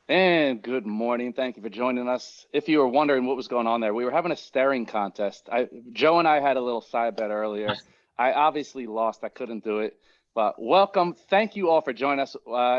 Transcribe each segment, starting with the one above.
And good morning. Thank you for joining us. If you were wondering what was going on there, we were having a staring contest. Joe and I had a little side bet earlier. I obviously lost. I couldn't do it. But welcome. Thank you all for joining us.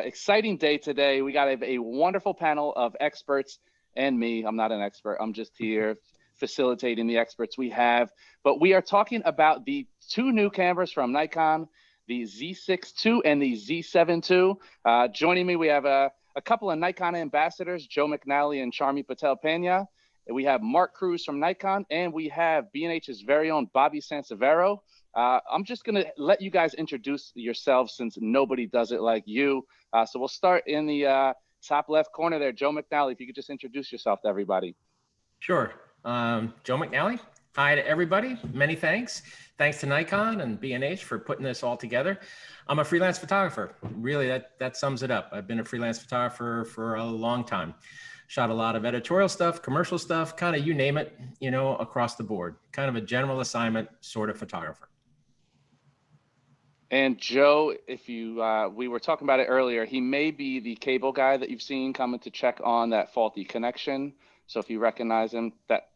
Exciting day today. We got a wonderful panel of experts and me. I'm not an expert. I'm just here facilitating the experts we have. But we are talking about the two new cameras from Nikon, the Z6 II and the Z7 II. Joining me, we have a couple of Nikon ambassadors, Joe McNally and Charmi Pena. We have Mark Cruz from Nikon, and we have B&H's very own Bobby Sansivero. I'm just going to let you guys introduce yourselves since nobody does it like you. So we'll start in the top left corner there. Joe McNally, if you could just introduce yourself to everybody. Sure. Joe McNally. Hi to everybody. Many thanks. Thanks to Nikon and B&H for putting this all together. I'm a freelance photographer. Really, that sums it up. I've been a freelance photographer for a long time. Shot a lot of editorial stuff, commercial stuff, kind of you name it, across the board. Kind of a general assignment sort of photographer. And Joe, if you, we were talking about it earlier, he may be the cable guy that you've seen coming to check on that faulty connection. So if you recognize him, that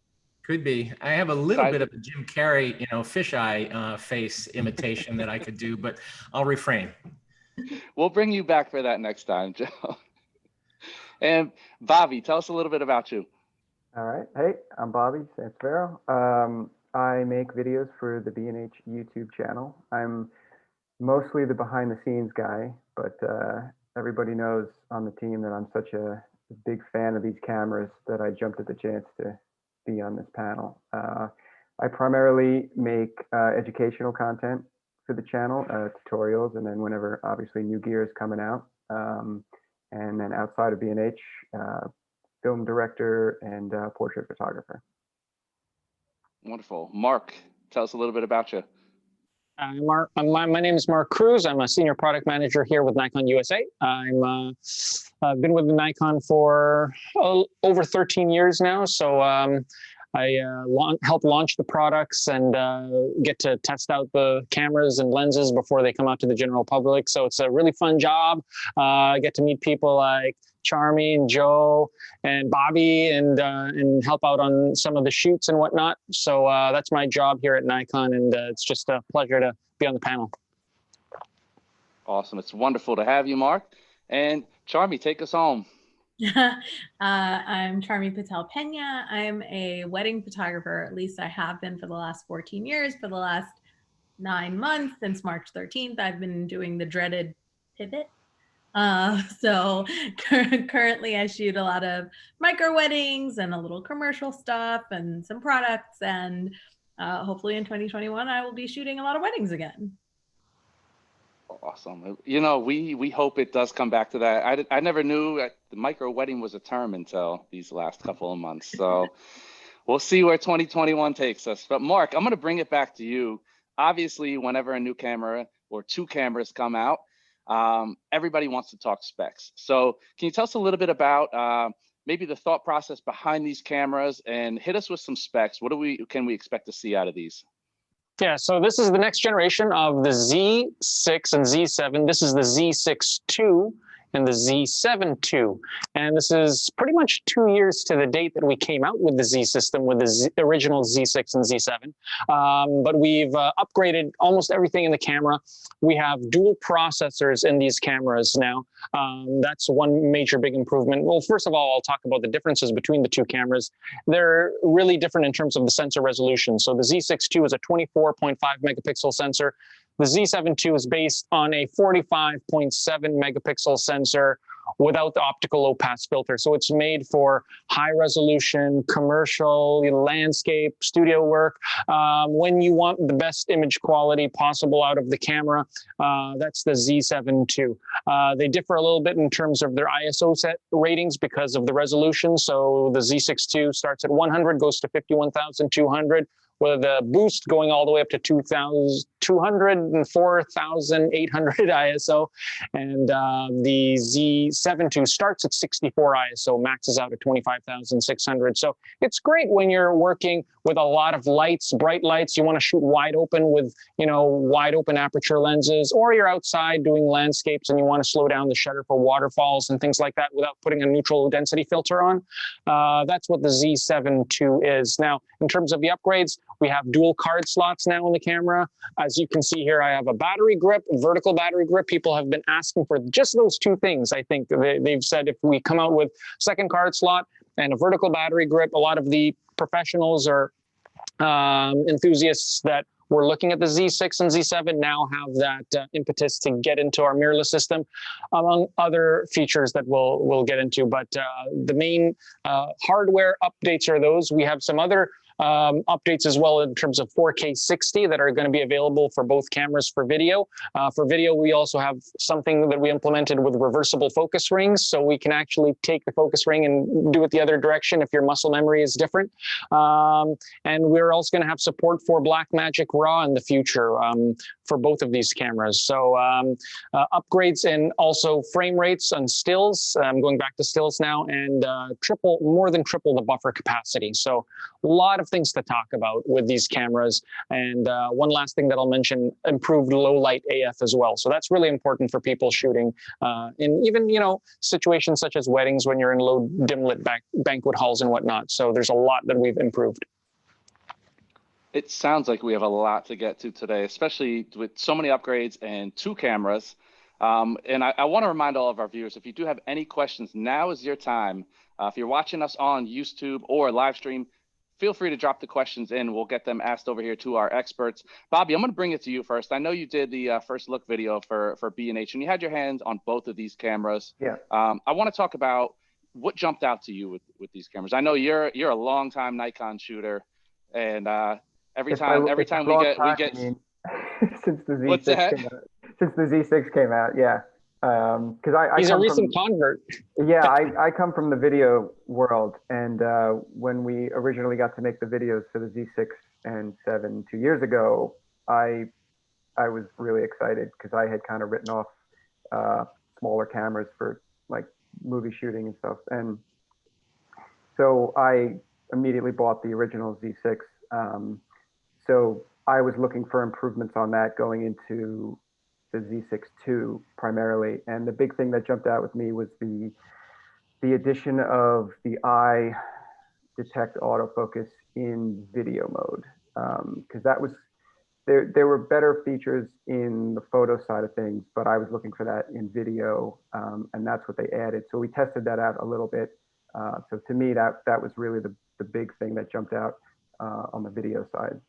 could be. I have a little bit of a Jim Carrey, fisheye face imitation that I could do, but I'll refrain. We'll bring you back for that next time, Joe. And Bobby, tell us a little bit about you. All right. Hey, I'm Bobby Sansivero. I make videos for the B&H YouTube channel. I'm mostly the behind the scenes guy, but everybody knows on the team that I'm such a big fan of these cameras that I jumped at the chance to be on this panel. I primarily make educational content for the channel, tutorials, and then whenever obviously new gear is coming out. And then outside of B&H, film director and portrait photographer. Wonderful. Mark, tell us a little bit about you. My name is Mark Cruz. I'm a senior product manager here with Nikon USA. I've been with Nikon for over 13 years now. So I help launch the products and get to test out the cameras and lenses before they come out to the general public. So it's a really fun job. I get to meet people like Charmi and Joe and Bobby and help out on some of the shoots and whatnot. So that's my job here at Nikon, and it's just a pleasure to be on the panel. Awesome. It's wonderful to have you, Mark. And Charmi, take us home. I'm Charmi Pena. I'm a wedding photographer. At least I have been for the last 14 years. For the last 9 months, since March 13th, I've been doing the dreaded pivot. So currently I shoot a lot of micro weddings and a little commercial stuff and some products, and hopefully in 2021 I will be shooting a lot of weddings again. Awesome. We hope it does come back to that. I never knew that the micro wedding was a term until these last couple of months. So we'll see where 2021 takes us. But Mark, I'm going to bring it back to you. Obviously, whenever a new camera or two cameras come out, everybody wants to talk specs. So can you tell us a little bit about maybe the thought process behind these cameras, and hit us with some specs? What can we expect to see out of these? Yeah, so this is the next generation of the Z6 and Z7. This is the Z6 II and the Z7 II. And this is pretty much 2 years to the date that we came out with the Z system, with the original Z6 and Z7. But we've upgraded almost everything in the camera. We have dual processors in these cameras now. That's one major big improvement. Well, first of all, I'll talk about the differences between the two cameras. They're really different in terms of the sensor resolution. So the Z6 II is a 24.5 megapixel sensor. The Z7 II is based on a 45.7 megapixel sensor without the optical low pass filter. So it's made for high resolution, commercial, landscape, studio work. When you want the best image quality possible out of the camera, that's the Z7 II. They differ a little bit in terms of their ISO set ratings because of the resolution. So the Z6 II starts at 100, goes to 51,200, with a boost going all the way up to 2,000. 204,800 ISO, and the Z7 II starts at 64 ISO, maxes out at 25,600. So it's great when you're working with a lot of lights, bright lights. You want to shoot wide open with, you know, wide open aperture lenses, or you're outside doing landscapes and you want to slow down the shutter for waterfalls and things like that without putting a neutral density filter on. That's what the Z7 II is. Now, in terms of the upgrades, we have dual card slots now in the camera. As you can see here, I have a battery grip, vertical battery grip. People have been asking for just those two things. I think they've said if we come out with second card slot and a vertical battery grip, a lot of the professionals or enthusiasts that were looking at the Z6 and Z7 now have that impetus to get into our mirrorless system, among other features that we'll get into. But the main hardware updates are those. We have some other updates as well in terms of 4K 60 that are going to be available for both cameras for video. For video, we also have something that we implemented with reversible focus rings, so we can actually take the focus ring and do it the other direction if your muscle memory is different. And we're also going to have support for Blackmagic RAW in the future for both of these cameras. So upgrades and also frame rates on stills. I'm going back to stills now, and more than triple the buffer capacity. So a lot of things to talk about with these cameras. And one last thing that I'll mention, improved low light AF as well. So that's really important for people shooting in even, you know, situations such as weddings when you're in low dim lit banquet halls and whatnot. So there's a lot that we've improved. It sounds like we have a lot to get to today, especially with so many upgrades and two cameras. And I want to remind all of our viewers, if you do have any questions, now is your time. If you're watching us on YouTube or live stream, feel free to drop the questions in. We'll get them asked over here to our experts. Bobby, I'm going to bring it to you first. I know you did the first look video for B&H, and you had your hands on both of these cameras. Yeah. I want to talk about what jumped out to you with these cameras. I know you're a longtime Nikon shooter, and every time we get since the Z6 what's that? came out. Since the Z6 came out, yeah. Because He's a recent convert. Yeah, I come from the video world, and when we originally got to make the videos for the Z6 and 7 2 years ago, I was really excited because I had kind of written off smaller cameras for like movie shooting and stuff, and so I immediately bought the original Z6. So I was looking for improvements on that going into the Z6 II primarily, and the big thing that jumped out with me was the addition of the eye detect autofocus in video mode, because that was there were better features in the photo side of things, but I was looking for that in video, and that's what they added. So we tested that out a little bit. So to me, that was really the big thing that jumped out on the video side.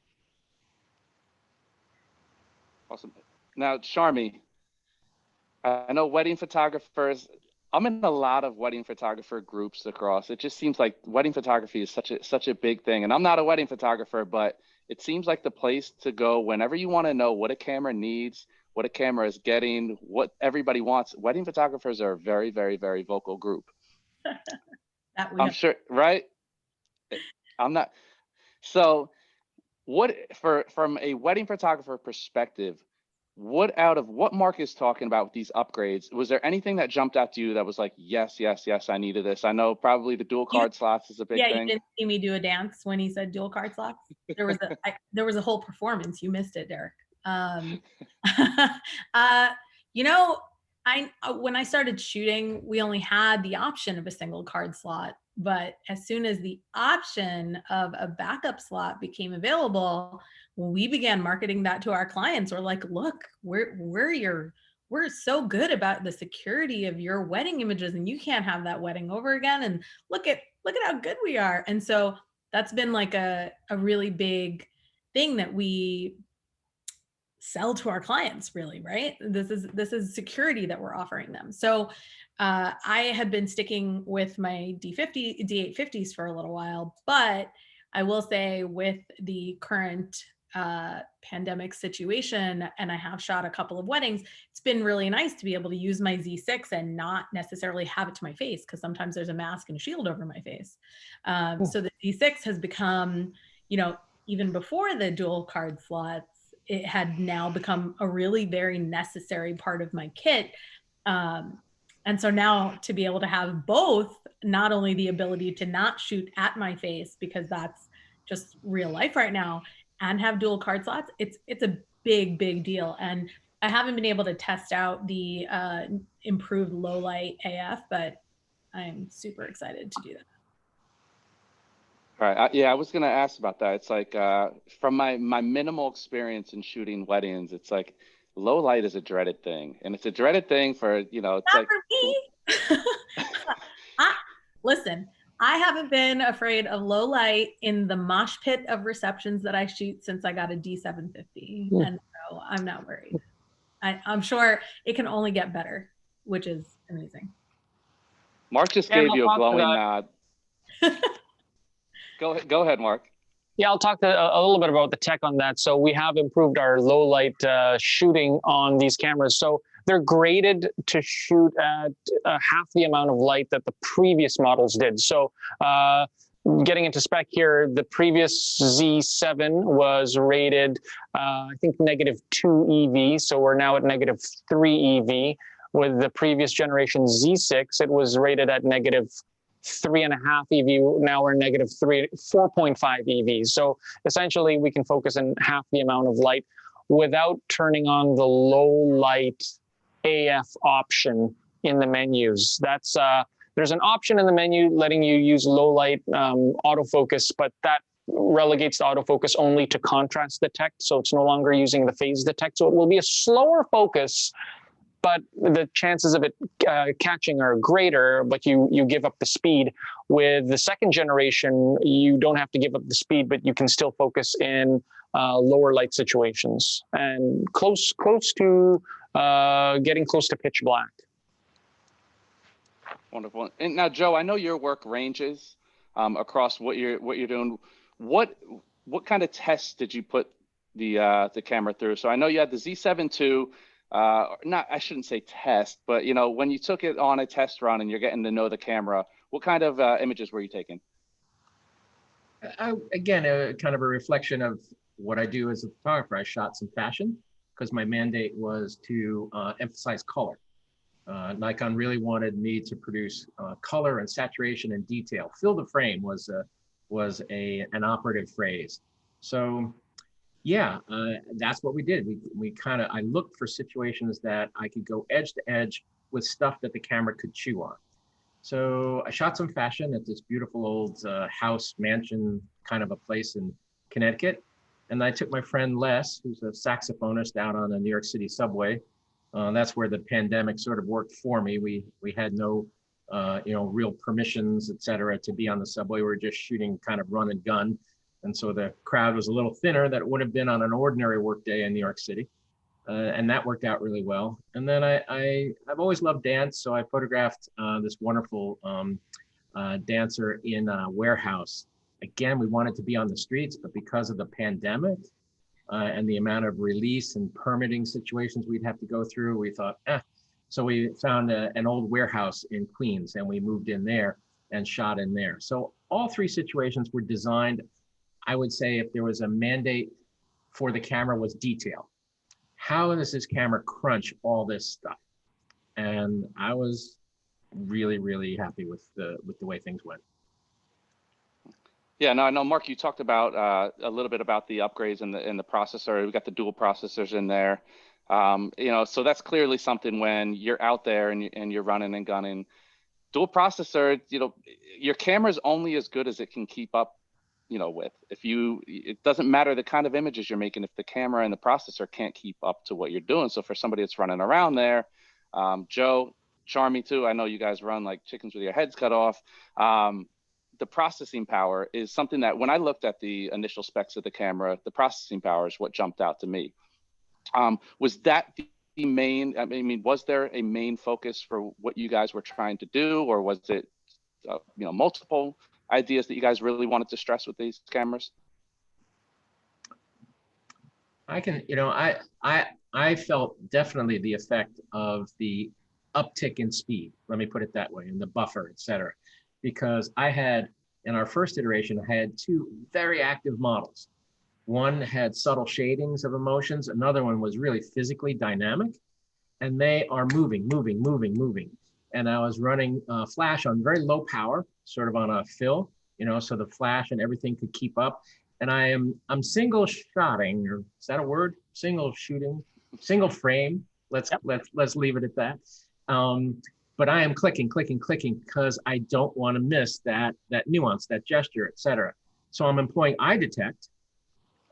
Awesome. Now, Charmi, I know wedding photographers, I'm in a lot of wedding photographer groups across. It just seems like wedding photography is such a big thing. And I'm not a wedding photographer, but it seems like the place to go whenever you want to know what a camera needs, what a camera is getting, what everybody wants. Wedding photographers are a very, very, very vocal group. I'm sure, right? I'm not. So from a wedding photographer perspective, what Mark is talking about with these upgrades, was there anything that jumped out to you that was like, yes, I needed this? I know probably the dual card slots is a big thing. Yeah, you didn't see me do a dance when he said dual card slots. There was a whole performance. You missed it, Derek. You know, when I started shooting, we only had the option of a single card slot. But as soon as the option of a backup slot became available, we began marketing that to our clients. We're like, look, we're so good about the security of your wedding images, and you can't have that wedding over again. And look at how good we are. And so that's been like a really big thing that we sell to our clients, really, right? This is security that we're offering them. So I had been sticking with my D850s for a little while, but I will say with the current pandemic situation, and I have shot a couple of weddings, it's been really nice to be able to use my Z6 and not necessarily have it to my face, because sometimes there's a mask and a shield over my face. So the Z6 has become, you know, even before the dual card slots, it had now become a really very necessary part of my kit. And so now to be able to have both, not only the ability to not shoot at my face because that's just real life right now, and have dual card slots, it's a big deal. And I haven't been able to test out the improved low light AF, but I'm super excited to do that. All right. Yeah, I was going to ask about that. It's like from my minimal experience in shooting weddings, it's like low light is a dreaded thing. And it's a dreaded thing for, you know, it's Not like. for me. Listen, I haven't been afraid of low light in the mosh pit of receptions that I shoot since I got a D750. And so I'm not worried. I'm sure it can only get better, which is amazing. Mark just gave you a glowing nod. Go ahead, Mark. Yeah, I'll talk a little bit about the tech on that. So we have improved our low light shooting on these cameras. So they're graded to shoot at half the amount of light that the previous models did. So getting into spec here, the previous Z7 was rated, I think, -2 EV. So we're now at -3 EV. With the previous generation Z6, it was rated at -3.5 EV. Now we're -4.5 EV. So essentially, we can focus in half the amount of light without turning on the low light AF option in the menus. That's there's an option in the menu letting you use low light autofocus, but that relegates the autofocus only to contrast detect. So it's no longer using the phase detect. So it will be a slower focus, but the chances of it catching are greater, but you give up the speed. With the second generation, you don't have to give up the speed, but you can still focus in lower light situations and getting close to pitch black. Wonderful. And now, Joe, I know your work ranges across what you're doing. What kind of tests did you put the camera through? So I know you had the Z7 II. I shouldn't say test, but you know, when you took it on a test run and you're getting to know the camera, what kind of images were you taking? Again, kind of a reflection of what I do as a photographer. I shot some fashion because my mandate was to emphasize color. Nikon really wanted me to produce color and saturation and detail. Fill the frame was an operative phrase. So yeah, that's what we did. I looked for situations that I could go edge to edge with stuff that the camera could chew on. So I shot some fashion at this beautiful old house mansion kind of a place in Connecticut. And I took my friend Les, who's a saxophonist, out on the New York City subway. That's where the pandemic sort of worked for me. We had no real permissions, et cetera, to be on the subway. We were just shooting kind of run and gun. And so the crowd was a little thinner than it would have been on an ordinary work day in New York City. And that worked out really well. And then I've always loved dance. So I photographed this wonderful dancer in a warehouse. Again, we wanted to be on the streets, but because of the pandemic and the amount of release and permitting situations we'd have to go through, we thought, So we found an old warehouse in Queens and we moved in there and shot in there. So all three situations were designed, I would say, if there was a mandate for the camera, was detail. How does this camera crunch all this stuff? And I was really, really happy with the way things went. Yeah, no, I know, Mark, you talked about a little bit about the upgrades in the processor. We got the dual processors in there. So that's clearly something when you're out there and you're running and gunning. Dual processor, your camera's only as good as it can keep up with. It doesn't matter the kind of images you're making if the camera and the processor can't keep up to what you're doing. So for somebody that's running around there, Joe, Charmi too, I know you guys run like chickens with your heads cut off. The processing power is something that when I looked at the initial specs of the camera, the processing power is what jumped out to me. Was that the main, was there a main focus for what you guys were trying to do, or was it, multiple ideas that you guys really wanted to stress with these cameras? I felt definitely the effect of the uptick in speed, let me put it that way, and the buffer, et cetera, because I had, in our first iteration, I had two very active models. One had subtle shadings of emotions. Another one was really physically dynamic, and they are moving, moving, moving, moving. And I was running flash on very low power, sort of on a fill, you know, so the flash and everything could keep up. And I'm single shotting, or is that a word? Single shooting, single frame. Let's leave it at that. But I am clicking because I don't want to miss that nuance, that gesture, etc. So I'm employing eye detect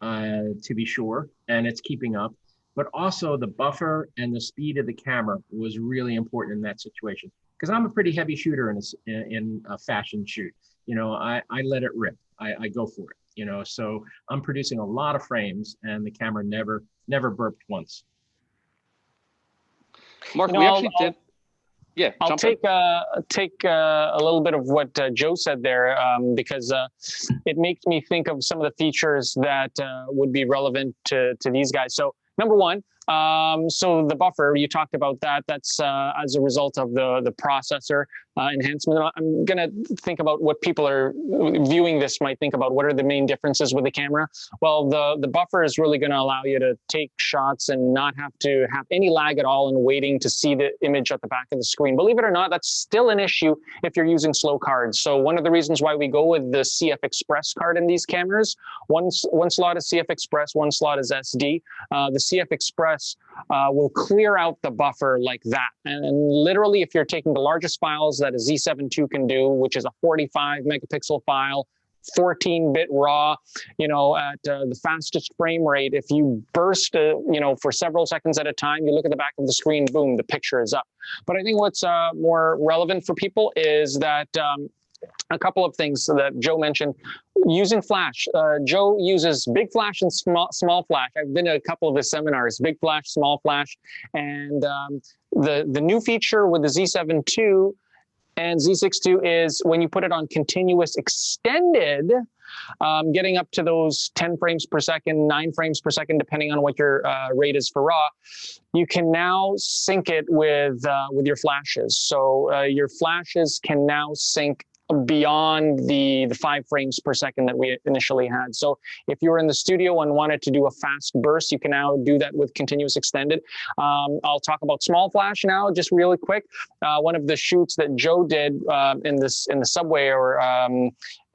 to be sure, and it's keeping up. But also the buffer and the speed of the camera was really important in that situation, because I'm a pretty heavy shooter in a fashion shoot. You know, I let it rip. I go for it. You know, so I'm producing a lot of frames, and the camera never burped once. Mark, we actually did. Yeah, I'll take a little bit of what Joe said there, because it makes me think of some of the features that would be relevant to these guys. So number one, so the buffer, you talked about that. That's as a result of the processor enhancement. I'm going to think about what people are viewing this might think about. What are the main differences with the camera? Well, the buffer is really going to allow you to take shots and not have to have any lag at all in waiting to see the image at the back of the screen. Believe it or not, that's still an issue if you're using slow cards. So one of the reasons why we go with the CF Express card in these cameras, one slot is CF Express, one slot is SD. The CF Express will clear out the buffer like that. And literally, if you're taking the largest files that a Z7 II can do, which is a 45 megapixel file, 14-bit RAW, you know, at the fastest frame rate, if you burst, you know, for several seconds at a time, you look at the back of the screen, boom, the picture is up. But I think what's more relevant for people is that a couple of things that Joe mentioned, using flash. Joe uses big flash and small flash. I've been to a couple of his seminars, big flash, small flash. And the new feature with the Z7 II and Z6 II is when you put it on continuous extended, getting up to those 10 frames per second, 9 frames per second, depending on what your rate is for RAW, you can now sync it with your flashes. So your flashes can now sync beyond the 5 frames per second that we initially had. So if you were in the studio and wanted to do a fast burst, you can now do that with continuous extended. I'll talk about small flash now, just really quick. One of the shoots that Joe did in the subway or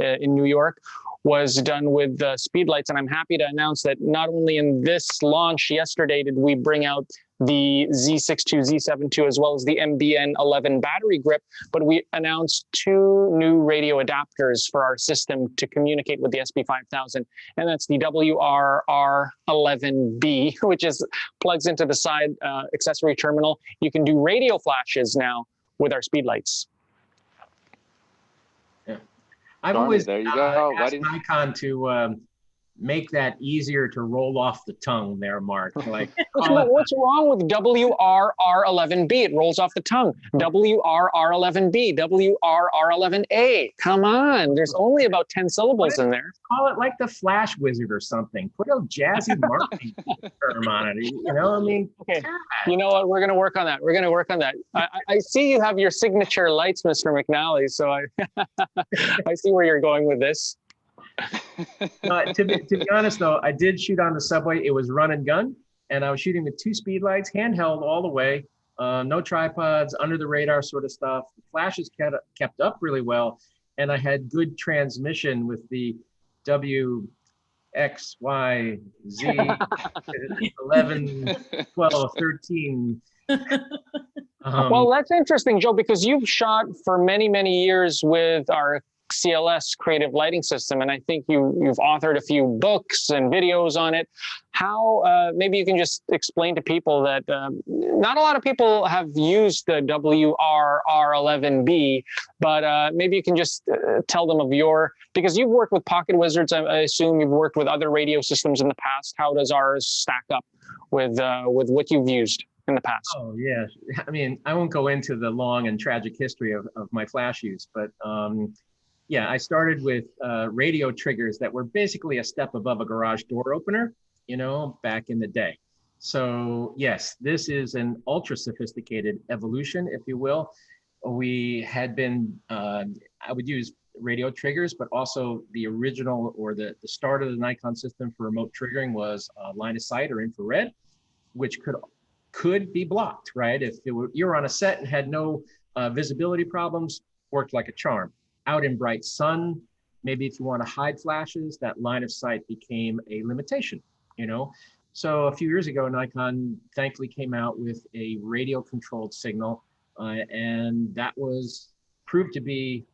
in New York was done with speed lights. And I'm happy to announce that not only in this launch yesterday did we bring out the Z6 II, Z7 II, as well as the MBN11 battery grip, but we announced 2 new radio adapters for our system to communicate with the SP5000, and that's the WRR11B, which plugs into the side accessory terminal. You can do radio flashes now with our speed lights. Yeah, I've always there you go. asked Nikon to make that easier to roll off the tongue there, Mark. Like, what's wrong with WRR11B? It rolls off the tongue. WRR11B, WRR11A. Come on, there's only about 10 syllables in there. Call it like the Flash Wizard or something. Put a jazzy marketing term on it. You know, I mean, okay. You know what? We're going to work on that. We're going to work on that. I see you have your signature lights, Mr. McNally. So I see where you're going with this. To be honest, though, I did shoot on the subway. It was run and gun, and I was shooting with 2 speed lights, handheld all the way, no tripods, under the radar sort of stuff. The flashes kept up really well, and I had good transmission with the WXYZ 11, 12, 13. Well, that's interesting, Joe, because you've shot for many, many years with our CLS creative lighting system, and I think you've authored a few books and videos on it. How maybe you can just explain to people that not a lot of people have used the WRR11B, but maybe you can just tell them of because you've worked with Pocket Wizards. I assume you've worked with other radio systems in the past. How does ours stack up with what you've used in the past? Oh yeah, I mean, I won't go into the long and tragic history of my flash use, but yeah, I started with radio triggers that were basically a step above a garage door opener, you know, back in the day. So yes, this is an ultra sophisticated evolution, if you will. We had been, I would use radio triggers, but also the original or the start of the Nikon system for remote triggering was line of sight or infrared, which could be blocked, right? If you were on a set and had no visibility problems, worked like a charm. Out in bright sun, maybe if you want to hide flashes, that line of sight became a limitation, you know? So a few years ago, Nikon thankfully came out with a radio controlled signal, and that was proved to be,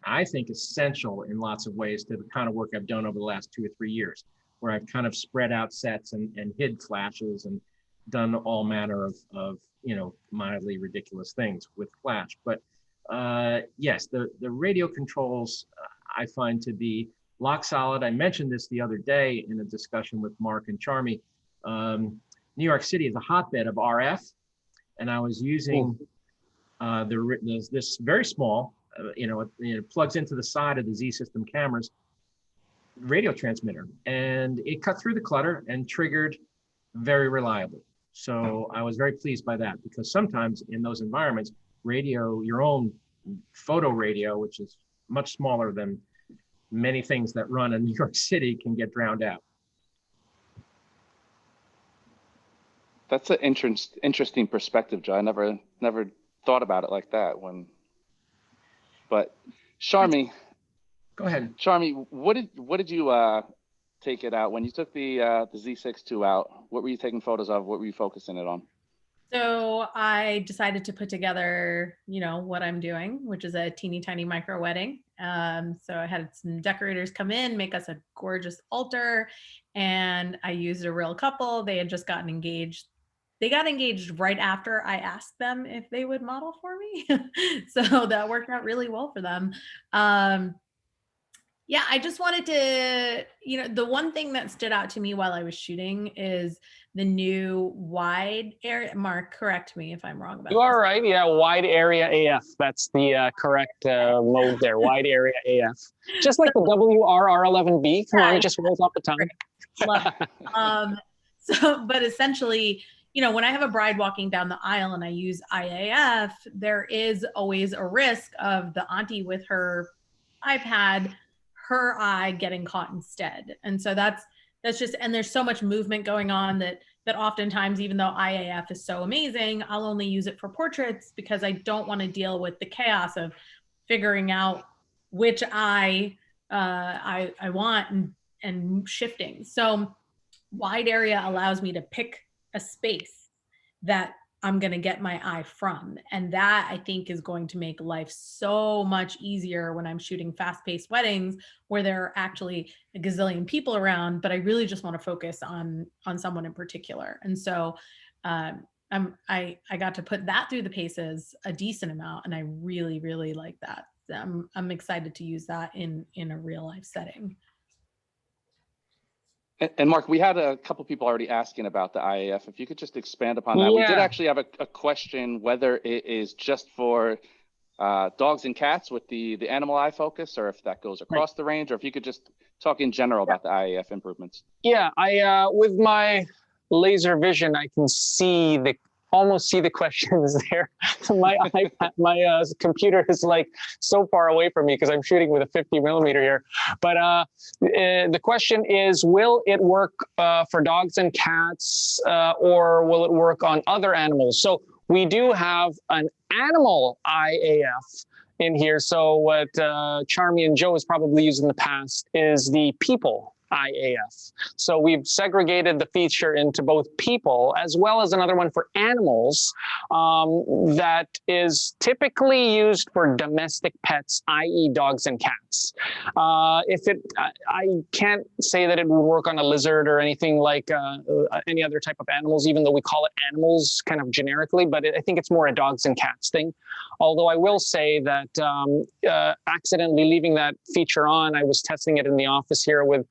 I think, essential in lots of ways to the kind of work I've done over the last 2 or 3 years, where I've kind of spread out sets and hid flashes and done all manner of you know, mildly ridiculous things with flash. But yes, the radio controls I find to be lock solid. I mentioned this the other day in a discussion with Mark and Charmi. New York City is a hotbed of RF, and I was using this very small, it plugs into the side of the Z system cameras, radio transmitter, and it cut through the clutter and triggered very reliably. So I was very pleased by that, because sometimes in those environments, radio, your own photo radio, which is much smaller than many things that run in New York City, can get drowned out. That's an interesting perspective, Joe. I never thought about it like that. But Charmi, go ahead. Charmi, what did you take it out when you took the Z6 II out? What were you taking photos of? What were you focusing it on? So I decided to put together, what I'm doing, which is a teeny tiny micro wedding. So I had some decorators come in, make us a gorgeous altar, and I used a real couple. They had just gotten engaged. They got engaged right after I asked them if they would model for me. So that worked out really well for them. Yeah, I just wanted to, the one thing that stood out to me while I was shooting is the new wide area. Mark, correct me if I'm wrong about You are right. Yeah, wide area AF. That's the correct mode there. Wide area AF. Just like the WRR11B. Come on, it just rolls off the tongue. But essentially, when I have a bride walking down the aisle and I use IAF, there is always a risk of the auntie with her iPad, her eye getting caught instead. And so that's just, and there's so much movement going on that oftentimes, even though IAF is so amazing, I'll only use it for portraits because I don't want to deal with the chaos of figuring out which eye I want and shifting. So wide area allows me to pick a space that I'm going to get my eye from. And that, I think, is going to make life so much easier when I'm shooting fast-paced weddings where there are actually a gazillion people around, but I really just want to focus on someone in particular. And so I got to put that through the paces a decent amount, and I really, really like that. I'm excited to use that in a real life setting. And Mark, we had a couple people already asking about the IAF. If you could just expand upon that. Yeah. We did actually have a question whether it is just for dogs and cats with the animal eye focus, or if that goes across the range, or if you could just talk in general about the IAF improvements. Yeah, I with my laser vision, I can almost see the questions there. My iPad, my computer is like so far away from me because I'm shooting with a 50mm here. But the question is, will it work for dogs and cats, or will it work on other animals? So we do have an animal IAF in here. So what Charmi and Joe has probably used in the past is the people IAF. So we've segregated the feature into both people as well as another one for animals that is typically used for domestic pets, i.e. dogs and cats. I can't say that it would work on a lizard or anything like any other type of animals, even though we call it animals kind of generically, but I think it's more a dogs and cats thing. Although I will say that accidentally leaving that feature on, I was testing it in the office here with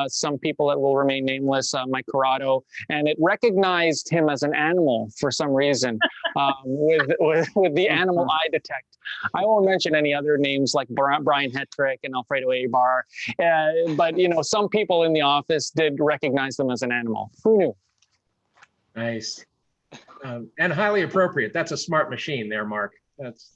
some people that will remain nameless, my Corrado, and it recognized him as an animal for some reason with the animal eye detect. I won't mention any other names like Brian Hetrick and Alfredo Abar, but some people in the office did recognize them as an animal. Who knew? Nice. And highly appropriate. That's a smart machine there, Mark. That's,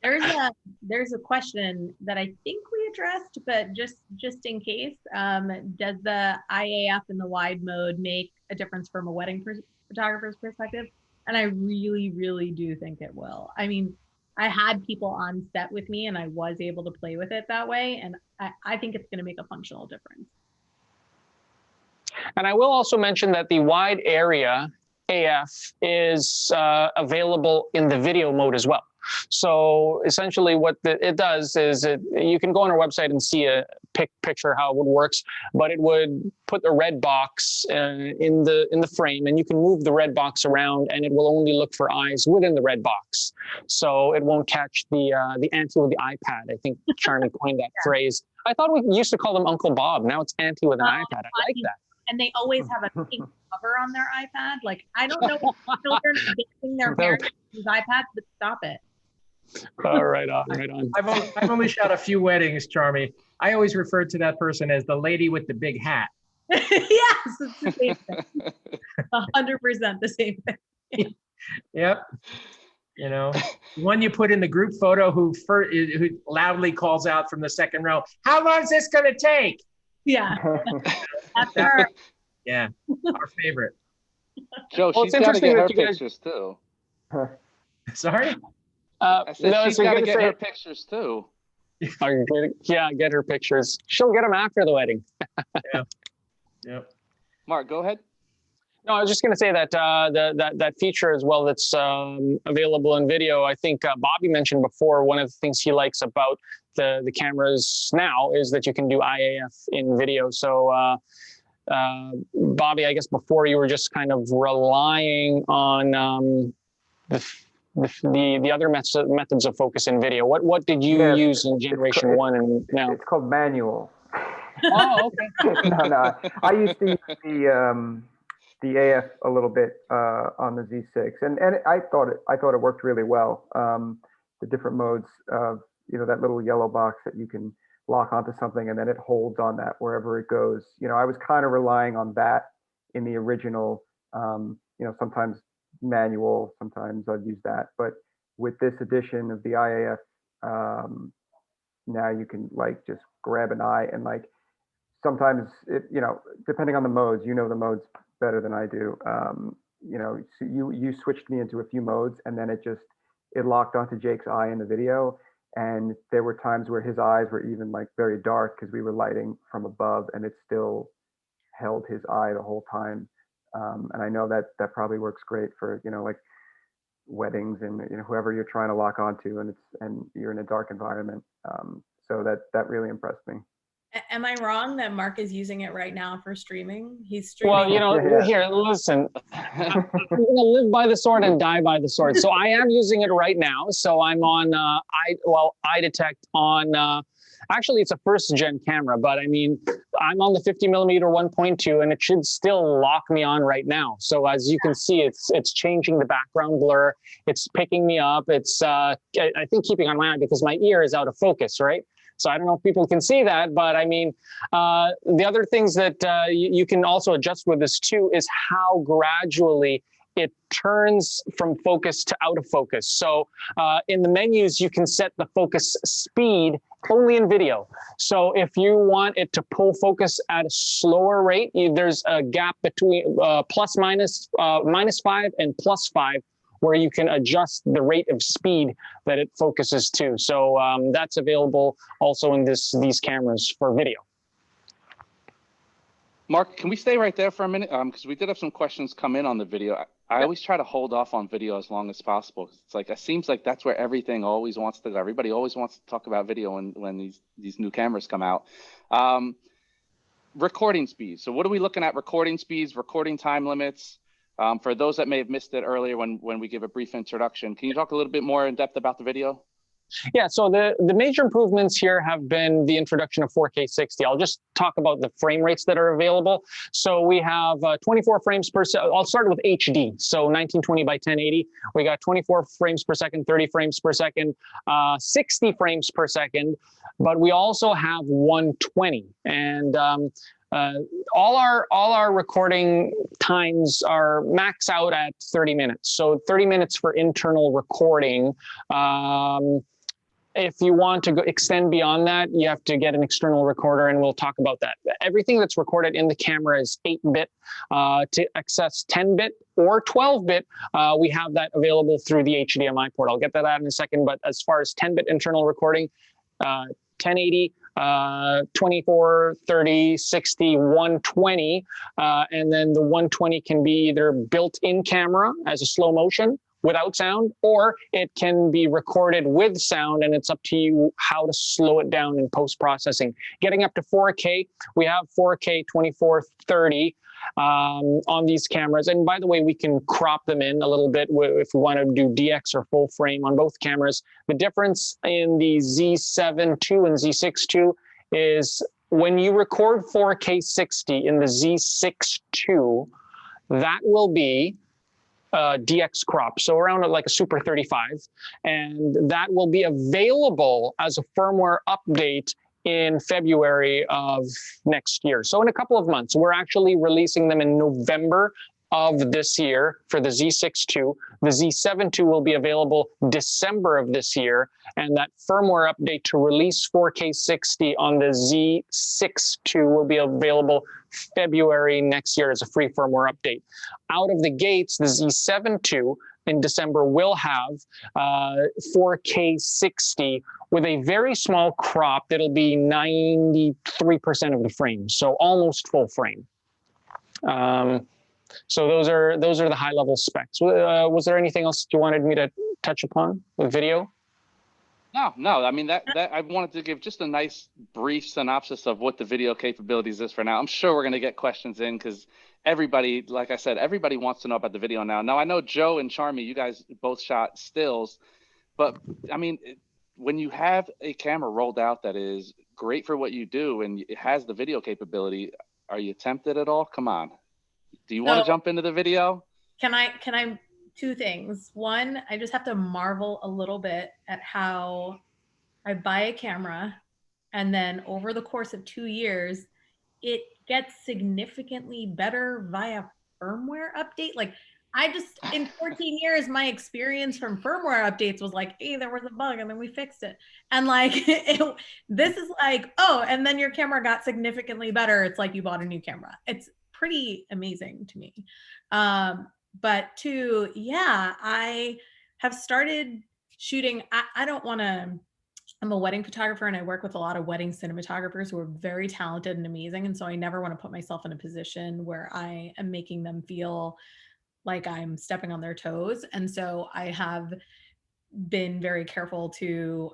There's a question that I think we addressed, but just in case, does the IAF in the wide mode make a difference from a wedding photographer's perspective? And I really, really do think it will. I mean, I had people on set with me and I was able to play with it that way. And I think it's going to make a functional difference. And I will also mention that the wide area AF is available in the video mode as well. So essentially what it does is you can go on our website and see a picture how it works, but it would put the red box in the frame, and you can move the red box around and it will only look for eyes within the red box. So it won't catch the auntie with the iPad. I think Charmi coined that phrase. I thought we used to call them Uncle Bob. Now it's auntie with an iPad. I like that. And they always have a pink cover on their iPad. Like, I don't know if children are giving their parents use iPads, but stop it. Right on, right on. I've only shot a few weddings, Charmi. I always refer to that person as the lady with the big hat. Yes, it's the same thing. 100% the same thing. Yep. You know, one you put in the group photo who loudly calls out from the second row, "How long is this going to take?" Yeah. That's her. Yeah, our favorite. Joe, she's got to get her pictures too. Sorry? I said she's got to get her pictures too. Yeah, get her pictures. She'll get them after the wedding. Yeah. Yep. Mark, go ahead. No, I was just going to say that that feature as well that's available in video. I think Bobby mentioned before, one of the things he likes about the cameras now is that you can do IAF in video. So Bobby, I guess before you were just kind of relying on the other methods of focus in video. What did you use in generation one and now? It's called manual. Oh, okay. No. I used to use the AF a little bit on the Z6, and I thought it worked really well. The different modes of that little yellow box that you can lock onto something and then it holds on that wherever it goes. I was kind of relying on that in the original. Sometimes manual, sometimes I'd use that, but with this edition of the IAF, now you can just grab an eye and sometimes it, depending on the modes, the modes better than I do. So you switched me into a few modes and then it locked onto Jake's eye in the video. And there were times where his eyes were even very dark because we were lighting from above and it still held his eye the whole time. And I know that probably works great for, weddings and, whoever you're trying to lock onto and you're in a dark environment. So that really impressed me. Am I wrong that Mark is using it right now for streaming? He's streaming. Well, here, listen, I'm going to live by the sword and die by the sword. So I am using it right now. So I'm on iDetect on, actually it's a first gen camera, but I mean, I'm on the 50mm 1.2 and it should still lock me on right now. So as you can see, it's changing the background blur. It's picking me up. It's, I think keeping on my eye because my ear is out of focus, right? So I don't know if people can see that, but I mean, the other things that you can also adjust with this too is how gradually it turns from focus to out of focus. So in the menus, you can set the focus speed only in video. So if you want it to pull focus at a slower rate, there's a gap between -5 and +5, where you can adjust the rate of speed that it focuses to. So that's available also in these cameras for video. Mark, can we stay right there for a minute? Because we did have some questions come in on the video. I always try to hold off on video as long as possible. It's it seems like that's where everything always wants to go. Everybody always wants to talk about video when these new cameras come out. Recording speeds. So what are we looking at? Recording speeds, recording time limits. For those that may have missed it earlier when we give a brief introduction, can you talk a little bit more in depth about the video? Yeah, so the major improvements here have been the introduction of 4K 60. I'll just talk about the frame rates that are available. So we have 24 frames per second. I'll start with HD. So 1920 by 1080. We got 24 frames per second, 30 frames per second, 60 frames per second. But we also have 120. And all our recording times are max out at 30 minutes. So 30 minutes for internal recording. If you want to extend beyond that, you have to get an external recorder, and we'll talk about that. Everything that's recorded in the camera is 8-bit. To access 10-bit or 12-bit, we have that available through the HDMI port. I'll get that out in a second, but as far as 10-bit internal recording, 1080, 24, 30, 60, 120, and then the 120 can be either built in camera as a slow motion without sound, or it can be recorded with sound, and it's up to you how to slow it down in post-processing. Getting up to 4K, we have 4K 2430 on these cameras. And by the way, we can crop them in a little bit if we want to do DX or full frame on both cameras. The difference in the Z7 II and Z6 II is when you record 4K 60 in the Z6 II, that will be DX crop, so around like a Super 35, and that will be available as a firmware update in February of next year. So in a couple of months, we're actually releasing them in November of this year for the Z6 II. The Z7 II will be available December of this year, and that firmware update to release 4K 60 on the Z6 II will be available February next year as a free firmware update. Out of the gates, the Z7 II in December will have 4K 60 with a very small crop that'll be 93% of the frame, so almost full frame. So those are the high level specs. Was there anything else you wanted me to touch upon with video? No. I mean, that I wanted to give just a nice brief synopsis of what the video capabilities is for now. I'm sure we're going to get questions in because everybody, like I said, everybody wants to know about the video now. Now, I know Joe and Charmi, you guys both shot stills, but I mean, when you have a camera rolled out that is great for what you do and it has the video capability, are you tempted at all? Come on. Do you want to jump into the video? Can I, two things. One, I just have to marvel a little bit at how I buy a camera and then over the course of 2 years, it gets significantly better via firmware update. Like I just, in 14 years, my experience from firmware updates was like, hey, there was a bug and then we fixed it. And like, this is like, oh, and then your camera got significantly better. It's like you bought a new camera. It's pretty amazing to me. But two, yeah, I have started shooting. I don't want to, I'm a wedding photographer and I work with a lot of wedding cinematographers who are very talented and amazing. And so I never want to put myself in a position where I am making them feel like I'm stepping on their toes. And so I have been very careful to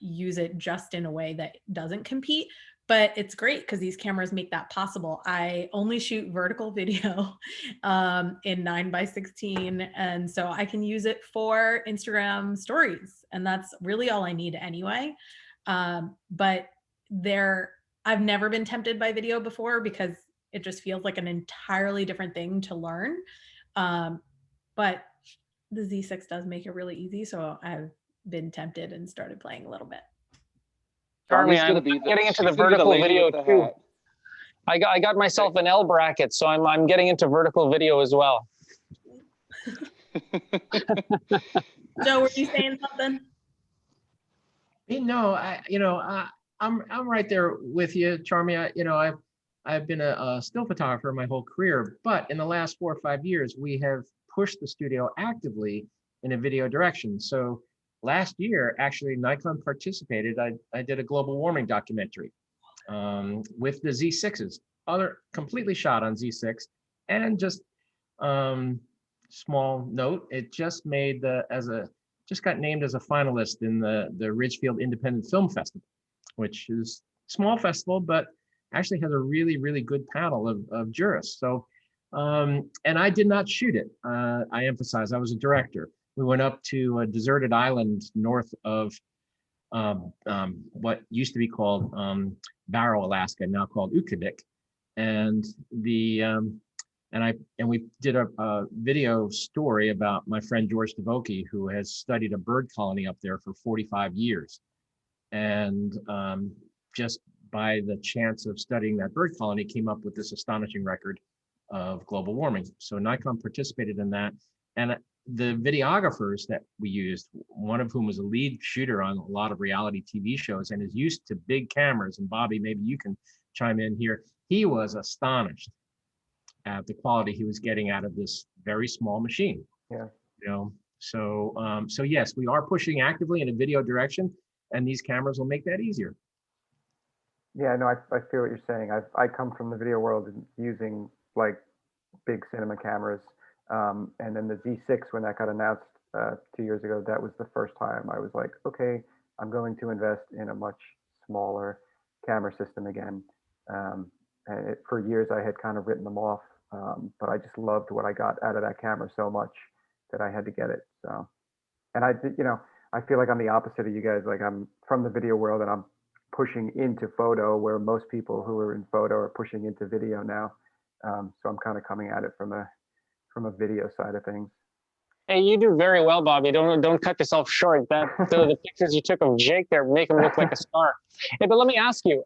use it just in a way that doesn't compete. But it's great because these cameras make that possible. I only shoot vertical video in 9x16. And so I can use it for Instagram stories. And that's really all I need anyway. But I've never been tempted by video before because it just feels like an entirely different thing to learn. But the Z6 does make it really easy. So I've been tempted and started playing a little bit. Charmi, I'm getting into the vertical video too. I got myself an L bracket, so I'm getting into vertical video as well. Joe, were you saying something? No, I'm right there with you, Charmi. I've been a still photographer my whole career, but in the last 4 or 5 years, we have pushed the studio actively in a video direction. So last year, actually, Nikon participated. I did a global warming documentary with the Z6s, completely shot on Z6, and just small note, it just made just got named as a finalist in the Ridgefield Independent Film Festival, which is a small festival, but actually has a really, really good panel of jurists. So, and I did not shoot it. I emphasize I was a director. We went up to a deserted island north of what used to be called Barrow, Alaska, now called Ukavik, and we did a video story about my friend George Devoki, who has studied a bird colony up there for 45 years, and just by the chance of studying that bird colony, came up with this astonishing record of global warming. So Nikon participated in that, and the videographers that we used, one of whom was a lead shooter on a lot of reality TV shows and is used to big cameras, and Bobby, maybe you can chime in here, he was astonished at the quality he was getting out of this very small machine. Yeah. You know, so yes, we are pushing actively in a video direction, and these cameras will make that easier. Yeah, no, I feel what you're saying. I come from the video world and using like big cinema cameras. And then the Z6, when that got announced 2 years ago, that was the first time I was like, okay, I'm going to invest in a much smaller camera system again. And for years I had kind of written them off, but I just loved what I got out of that camera so much that I had to get it. So, and I feel like I'm the opposite of you guys. Like, I'm from the video world and I'm pushing into photo, where most people who are in photo are pushing into video now. So I'm kind of coming at it from a video side of things. Hey, you do very well, Bobby. Don't cut yourself short. That the pictures you took of Jake there make him look like a star. Hey, but let me ask you,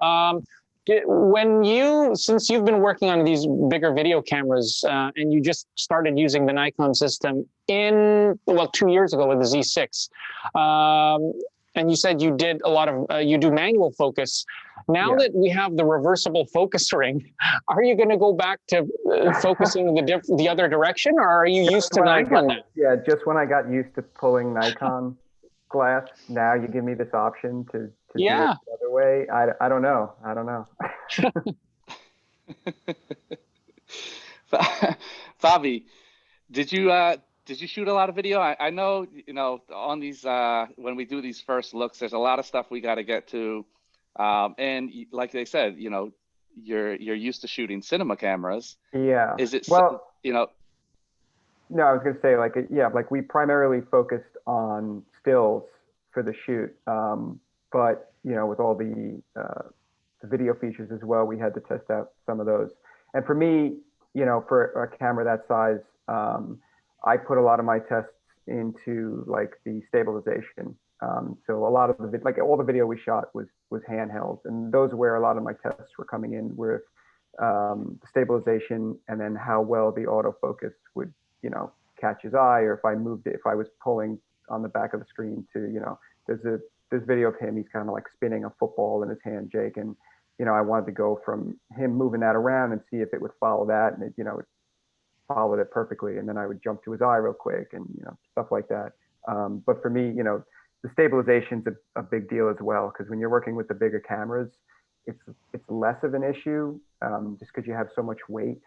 since you've been working on these bigger video cameras, and you just started using the Nikon system 2 years ago with the Z6, and you said you did a lot of you do manual focus. Now that we have the reversible focus ring, are you going to go back to focusing the other direction, or are you used to Nikon now? Yeah, just when I got used to pulling Nikon glass, now you give me this option to do it the other way. I don't know. Fabi, did you shoot a lot of video? I know, on these, when we do these first looks, there's a lot of stuff we got to get to. And like they said, you're used to shooting cinema cameras. Yeah. Is it, well, No, I was going to say, like we primarily focused on stills for the shoot. But, with all the video features as well, we had to test out some of those. And for me, for a camera that size, I put a lot of my tests into like the stabilization. So a lot of all the video we shot was handheld, and those where a lot of my tests were coming in with stabilization, and then how well the autofocus would, catch his eye, or if I moved it, if I was pulling on the back of the screen to, there's video of him, he's kind of like spinning a football in his hand, Jake, and I wanted to go from him moving that around and see if it would follow that, and it, it followed it perfectly, and then I would jump to his eye real quick, and stuff like that. But for me, the stabilization's a big deal as well, because when you're working with the bigger cameras, it's less of an issue, just because you have so much weight.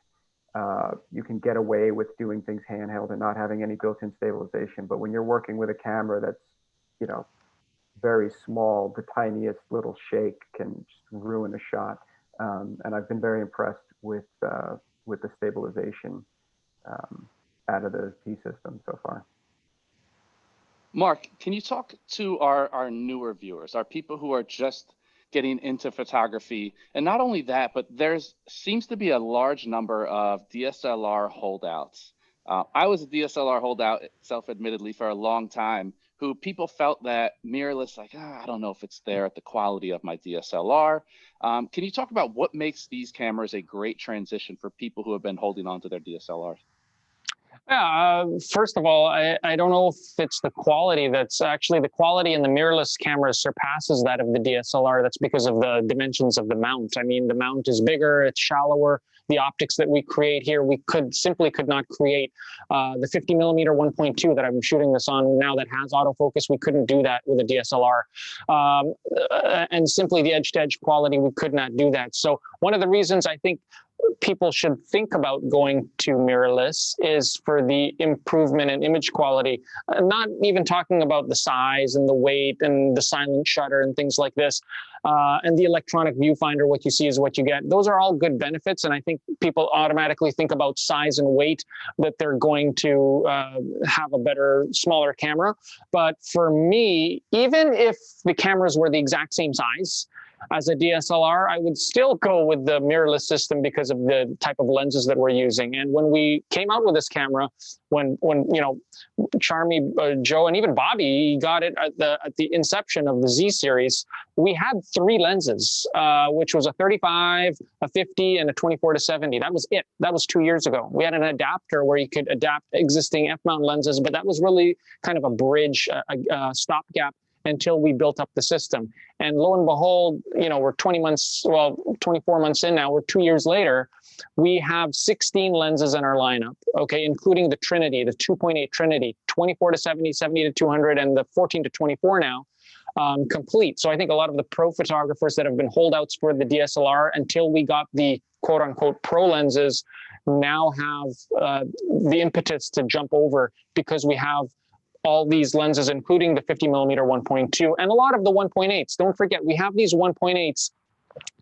You can get away with doing things handheld and not having any built-in stabilization. But when you're working with a camera that's, very small, the tiniest little shake can just ruin a shot. And I've been very impressed with the stabilization out of the P system so far. Mark, can you talk to our newer viewers, our people who are just getting into photography? And not only that, but seems to be a large number of DSLR holdouts. I was a DSLR holdout, self-admittedly, for a long time, who people felt that mirrorless, like, I don't know if it's there at the quality of my DSLR. Can you talk about what makes these cameras a great transition for people who have been holding on to their DSLRs? Yeah, first of all, I don't know if it's the quality. That's actually the quality in the mirrorless camera surpasses that of the DSLR. That's because of the dimensions of the mount. I mean, the mount is bigger, it's shallower. The optics that we create here, we simply could not create. The 50 millimeter 1.2 that I'm shooting this on now that has autofocus, we couldn't do that with a DSLR. And simply the edge-to-edge quality, we could not do that. So one of the reasons I think people should think about going to mirrorless is for the improvement in image quality, not even talking about the size and the weight and the silent shutter and things like this, and the electronic viewfinder, what you see is what you get. Those are all good benefits, and I think people automatically think about size and weight, that they're going to have a better, smaller camera. But for me, even if the cameras were the exact same size, As a DSLR, I would still go with the mirrorless system because of the type of lenses that we're using. And when we came out with this camera, when you know, Charmi, Joe, and even Bobby got it at the inception of the Z series, we had 3 lenses, which was a 35, a 50, and a 24-70. That was it. That was 2 years ago. We had an adapter where you could adapt existing f-mount lenses, but that was really kind of a bridge, a stopgap until we built up the system. And lo and behold, you know, we're 20 months, well, 24 months in now, we're 2 years later, we have 16 lenses in our lineup, okay, including the Trinity, the 2.8 Trinity, 24-70, 70-200, and the 14-24 now, complete. So I think a lot of the pro photographers that have been holdouts for the DSLR until we got the quote unquote pro lenses now have the impetus to jump over because we have all these lenses, including the 50mm 1.2 and a lot of the 1.8s. Don't forget, we have these 1.8s.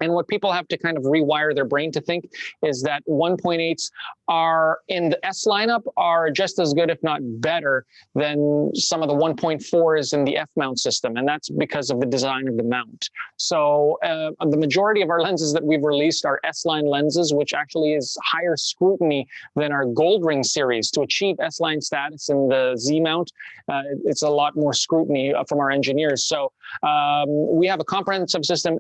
And what people have to kind of rewire their brain to think is that 1.8s are in the S lineup are just as good, if not better, than some of the 1.4s in the F mount system. And that's because of the design of the mount. So the majority of our lenses that we've released are S-line lenses, which actually is higher scrutiny than our Gold Ring series. To achieve S-line status in the Z mount, it's a lot more scrutiny from our engineers. So we have a comprehensive system.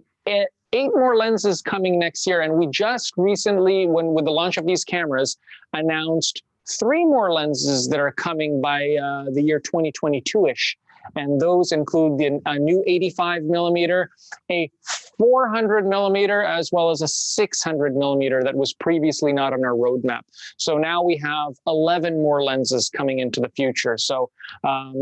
8 more lenses coming next year. And we just recently, with the launch of these cameras, announced 3 more lenses that are coming by the year 2022-ish. And those include a new 85mm, a 400mm, as well as a 600mm that was previously not on our roadmap. So now we have 11 more lenses coming into the future. So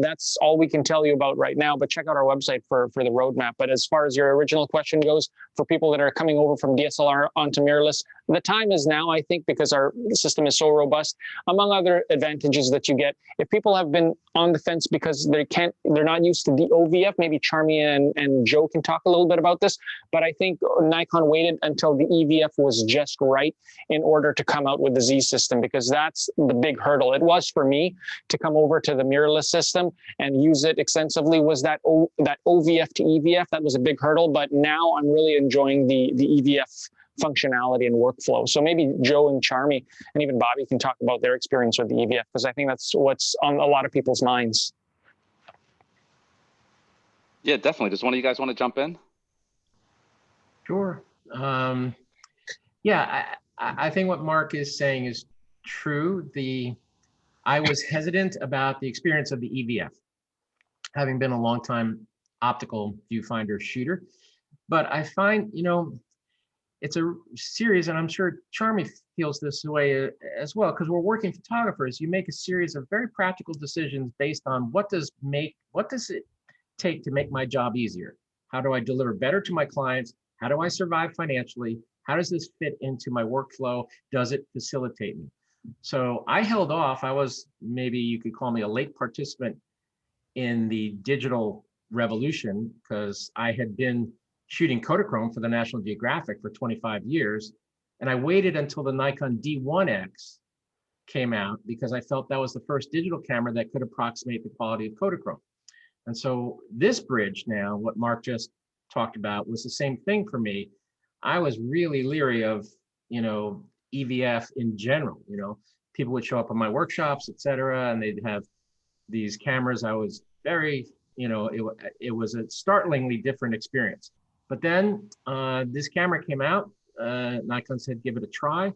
that's all we can tell you about right now, but check out our website for the roadmap. But as far as your original question goes, for people that are coming over from DSLR onto mirrorless, the time is now, I think, because our system is so robust. Among other advantages that you get, if people have been on the fence because they're not used to the OVF, maybe Charmi and Joe can talk a little bit about this, but I think Nikon waited until the EVF was just right in order to come out with the Z system, because that's the big hurdle. It was for me to come over to the mirrorless system and use it extensively, was that OVF to EVF. That was a big hurdle, but now I'm really enjoying the EVF functionality and workflow. So maybe Joe and Charmi and even Bobby can talk about their experience with the EVF, because I think that's what's on a lot of people's minds. Yeah, definitely. Does one of you guys want to jump in? Sure. Yeah, I think what Mark is saying is true. I was hesitant about the experience of the EVF, having been a long-time optical viewfinder shooter. But I find, you know, it's a series, and I'm sure Charmi feels this way as well, because we're working photographers. You make a series of very practical decisions based on what does it take to make my job easier? How do I deliver better to my clients? How do I survive financially? How does this fit into my workflow? Does it facilitate me? So I held off. I was, maybe you could call me a late participant in the digital revolution, because I had been shooting Kodachrome for the National Geographic for 25 years. And I waited until the Nikon D1X came out because I felt that was the first digital camera that could approximate the quality of Kodachrome. And so this bridge now, what Mark just talked about, was the same thing for me. I was really leery of, you know, EVF in general. You know, people would show up at my workshops, et cetera, and they'd have these cameras. I was very, you know, it was a startlingly different experience. But then this camera came out, Nikon said, give it a try.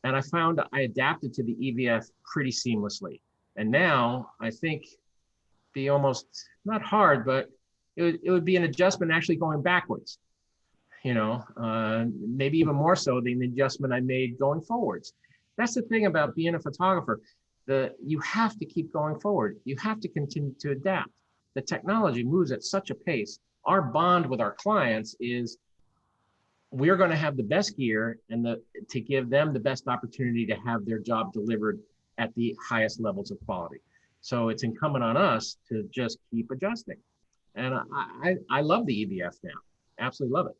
And I found I adapted to the EVF pretty seamlessly. And now I think be almost, not hard, but it would be an adjustment actually going backwards. You know, maybe even more so than the adjustment I made going forwards. That's the thing about being a photographer. You have to keep going forward. You have to continue to adapt. The technology moves at such a pace. Our bond with our clients is we're going to have the best gear and to give them the best opportunity to have their job delivered at the highest levels of quality. So it's incumbent on us to just keep adjusting. And I love the EVF now. Absolutely love it.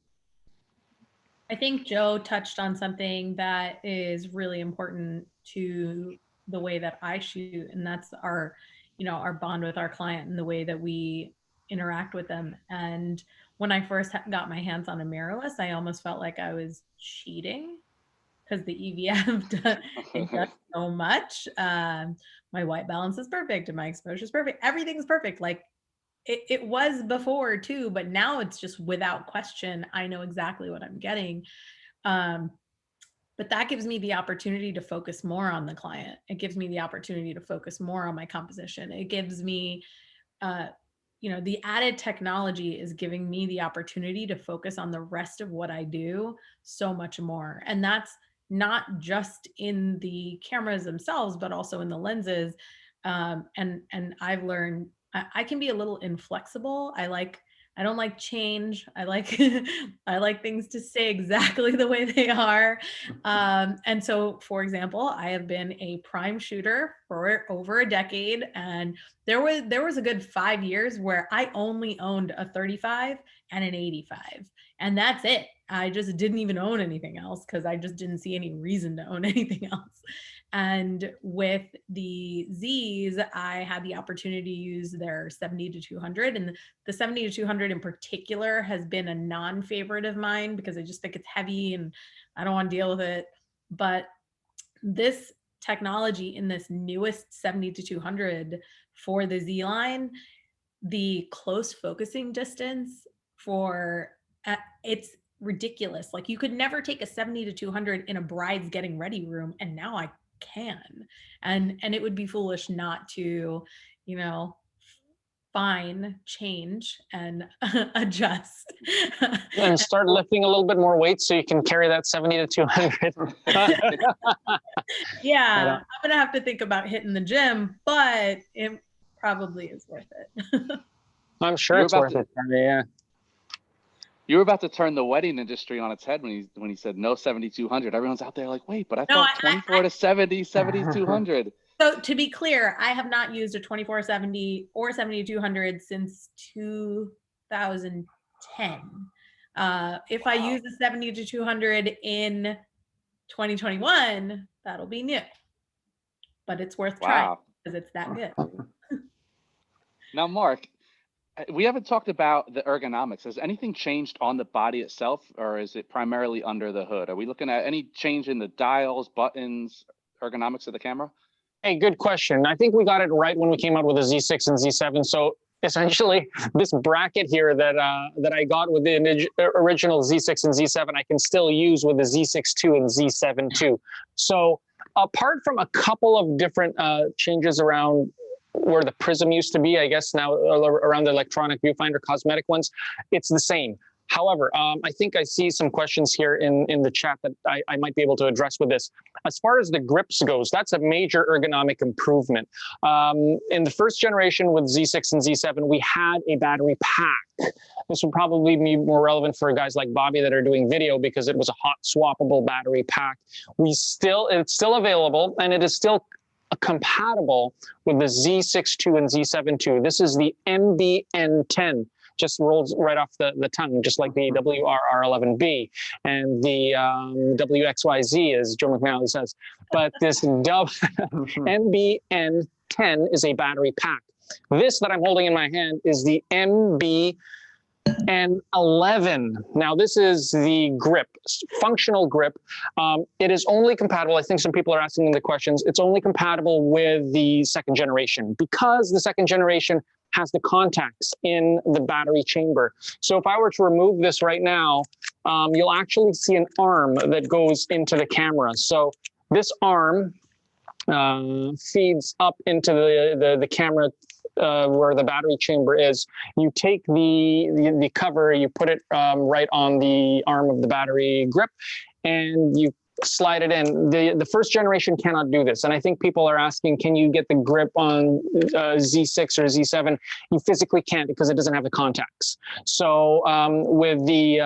I think Joe touched on something that is really important to the way that I shoot, and that's our, you know, our bond with our client and the way that we interact with them. And when I first got my hands on a mirrorless, I almost felt like I was cheating because the EVF does so much. My white balance is perfect and my exposure is perfect. Everything's perfect. Like it was before too, but now it's just without question. I know exactly what I'm getting. But that gives me the opportunity to focus more on the client. It gives me the opportunity to focus more on my composition. It gives me, the added technology is giving me the opportunity to focus on the rest of what I do so much more. And that's not just in the cameras themselves, but also in the lenses. And I've learned I can be a little inflexible. I don't like change. I like I like things to stay exactly the way they are. And so, for example, I have been a prime shooter for over a decade, and there was a good 5 years where I only owned a 35 and an 85, and that's it. I just didn't even own anything else because I just didn't see any reason to own anything else. And with the Z's, I had the opportunity to use their 70 to 200, and the 70 to 200 in particular has been a non-favorite of mine because I just think it's heavy and I don't want to deal with it. But this technology in this newest 70 to 200 for the Z line, the close focusing distance for it's ridiculous. Like you could never take a 70 to 200 in a bride's getting ready room, and now I can. And it would be foolish not to, fine, change, and adjust. And start lifting a little bit more weight so you can carry that 70 to 200. Yeah, I'm gonna have to think about hitting the gym, but it probably is worth it. I'm sure it's worth it. Yeah. You were about to turn the wedding industry on its head when he said no 7200. Everyone's out there like, wait, but I thought 24 to 70, 7200. So to be clear, I have not used a 2470 or 7200 since 2010. If I use a 70 to 200 in 2021, that'll be new. But it's worth trying because it's that good. Now, Mark, we haven't talked about the ergonomics. Has anything changed on the body itself, or is it primarily under the hood? Are we looking at any change in the dials, buttons, ergonomics of the camera? Hey, good question. I think we got it right when we came out with the Z6 and Z7. So essentially, this bracket here that I got with the original Z6 and Z7, I can still use with the Z6 II and Z7 II. So apart from a couple of different changes around where the prism used to be, I guess now around the electronic viewfinder cosmetic ones, it's the same. However, I think I see some questions here in the chat that I might be able to address with this. As far as the grips goes, that's a major ergonomic improvement. In the first generation with Z6 and Z7, we had a battery pack. This would probably be more relevant for guys like Bobby that are doing video because it was a hot swappable battery pack. It's still available, and it is still compatible with the Z6 II and Z7 II. This is the MBN10. Just rolls right off the tongue, just like the WRR11B and the WXYZ, as Joe McNally says. But this MBN10 is a battery pack. This that I'm holding in my hand is the MBN11. Now, this is the grip, functional grip. It is only compatible, I think some people are asking the questions, it's only compatible with the second generation because the second generation has the contacts in the battery chamber. So if I were to remove this right now, you'll actually see an arm that goes into the camera. So this arm feeds up into the camera where the battery chamber is. You take the cover, you put it right on the arm of the battery grip, and you slide it in. The first generation cannot do this. And I think people are asking, can you get the grip on Z6 or Z7? You physically can't because it doesn't have the contacts. So with the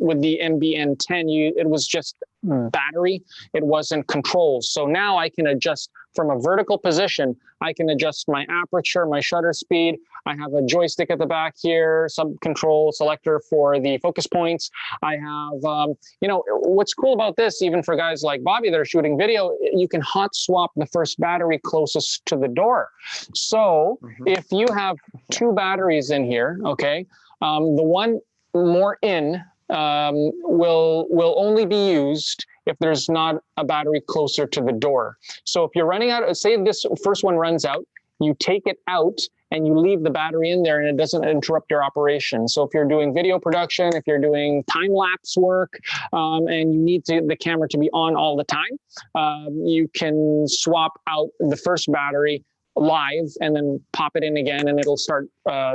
MBN10, it was just battery. It wasn't controls. So now I can adjust from a vertical position. I can adjust my aperture, my shutter speed. I have a joystick at the back here, some control selector for the focus points. I have, you know, what's cool about this, even for guys like Bobby that are shooting video, you can hot swap the first battery closest to the door. So if you have two batteries in here, okay, the one more in will only be used if there's not a battery closer to the door. So if you're running out, say this first one runs out, you take it out and you leave the battery in there and it doesn't interrupt your operation. So if you're doing video production, if you're doing time-lapse work, and you need the camera to be on all the time, you can swap out the first battery live and then pop it in again and it'll start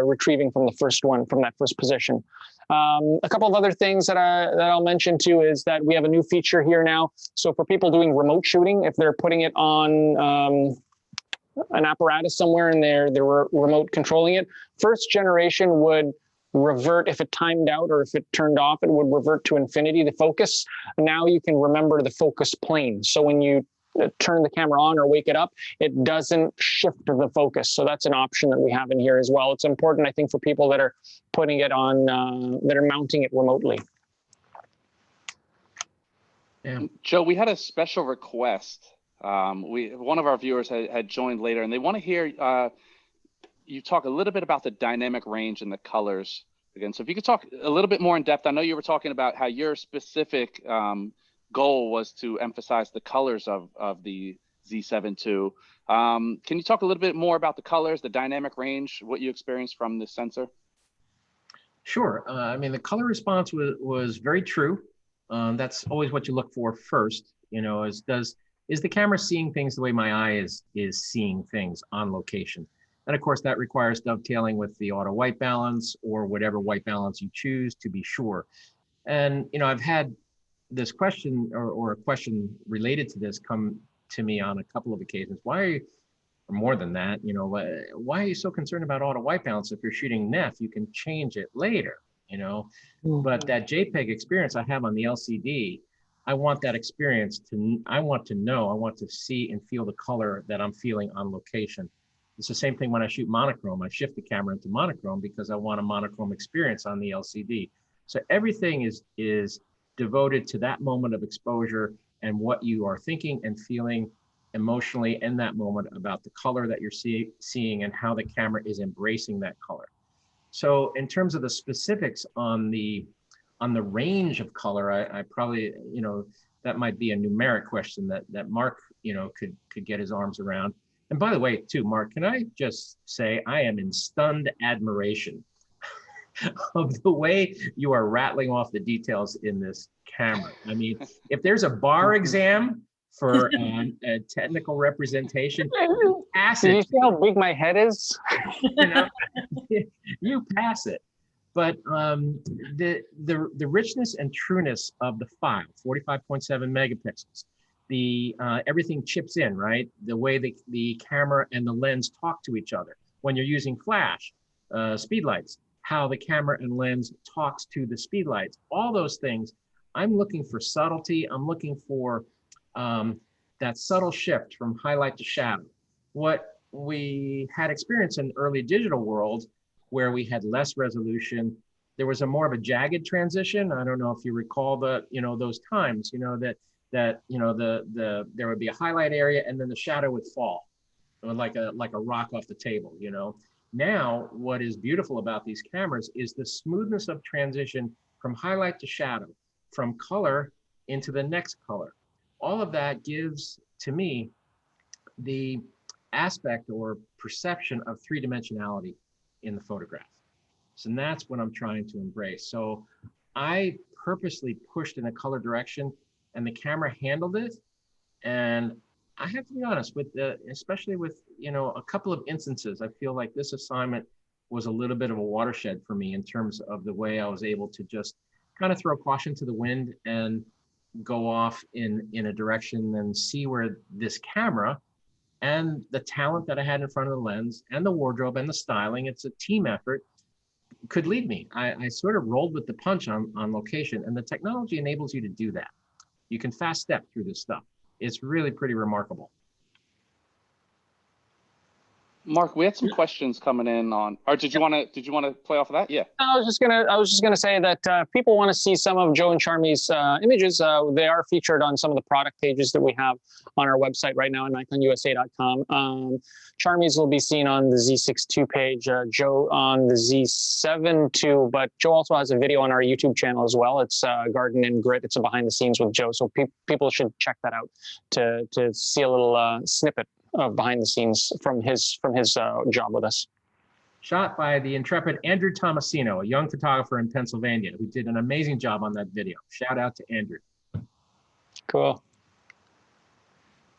retrieving from the first one, from that first position. A couple of other things that I'll mention too is that we have a new feature here now. So for people doing remote shooting, if they're putting it on an apparatus somewhere and they're remote controlling it, first generation would revert if it timed out or if it turned off, it would revert to infinity, the focus. Now you can remember the focus plane. So when you turn the camera on or wake it up, it doesn't shift the focus. So that's an option that we have in here as well. It's important, I think, for people that are putting it on, that are mounting it remotely. Yeah. Joe, we had a special request. One of our viewers had joined later, and they want to hear you talk a little bit about the dynamic range and the colors again. So if you could talk a little bit more in depth. I know you were talking about how your specific goal was to emphasize the colors of the Z7 II. Can you talk a little bit more about the colors, the dynamic range, what you experienced from the sensor? Sure. I mean, the color response was very true. That's always what you look for first. You know, is the camera seeing things the way my eye is seeing things on location? And of course, that requires dovetailing with the auto white balance or whatever white balance you choose to be sure. And you know, I've had this question or a question related to this come to me on a couple of occasions. Why are you, or more than that, you know, why are you so concerned about auto white balance? If you're shooting NEF, you can change it later, you know. But that JPEG experience I have on the LCD, I want that experience I want to see and feel the color that I'm feeling on location. It's the same thing when I shoot monochrome. I shift the camera into monochrome because I want a monochrome experience on the LCD. So everything is devoted to that moment of exposure and what you are thinking and feeling emotionally in that moment about the color that you're seeing and how the camera is embracing that color. So in terms of the specifics on the range of color, I probably, you know, that might be a numeric question that Mark, you know, could get his arms around. And by the way, too, Mark, can I just say I am in stunned admiration of the way you are rattling off the details in this camera. I mean, if there's a bar exam for a technical representation, you pass it. Do you see how big my head is? You know, you pass it. But the richness and trueness of the file, 45.7 megapixels, everything chips in, right? The way the camera and the lens talk to each other. When you're using flash, speed lights, how the camera and lens talks to the speed lights, all those things. I'm looking for subtlety. I'm looking for that subtle shift from highlight to shadow. What we had experienced in early digital world, where we had less resolution, there was more of a jagged transition. I don't know if you recall those times, you know, that you know there would be a highlight area and then the shadow would fall, like a rock off the table, you know. Now, what is beautiful about these cameras is the smoothness of transition from highlight to shadow, from color into the next color. All of that gives, to me, the aspect or perception of three-dimensionality in the photograph. So that's what I'm trying to embrace. So I purposely pushed in a color direction and the camera handled it. And I have to be honest with especially with, you know, a couple of instances, I feel like this assignment was a little bit of a watershed for me in terms of the way I was able to just kind of throw caution to the wind and go off in a direction and see where this camera and the talent that I had in front of the lens and the wardrobe and the styling, it's a team effort, could lead me. I sort of rolled with the punch on location, and the technology enables you to do that. You can fast step through this stuff. It's really pretty remarkable. Mark, we had some questions coming in on, or did you want to play off of that? Yeah. I was just gonna say that people want to see some of Joe and Charmi's images. They are featured on some of the product pages that we have on our website right now at NikonUSA.com. Charmi's will be seen on the Z6 II page, Joe on the Z7 II, but Joe also has a video on our YouTube channel as well. It's Garden and Grit. It's a behind the scenes with Joe, so people should check that out to see a little snippet of behind the scenes from his job with us. Shot by the intrepid Andrew Tomasino, a young photographer in Pennsylvania who did an amazing job on that video. Shout out to Andrew. Cool.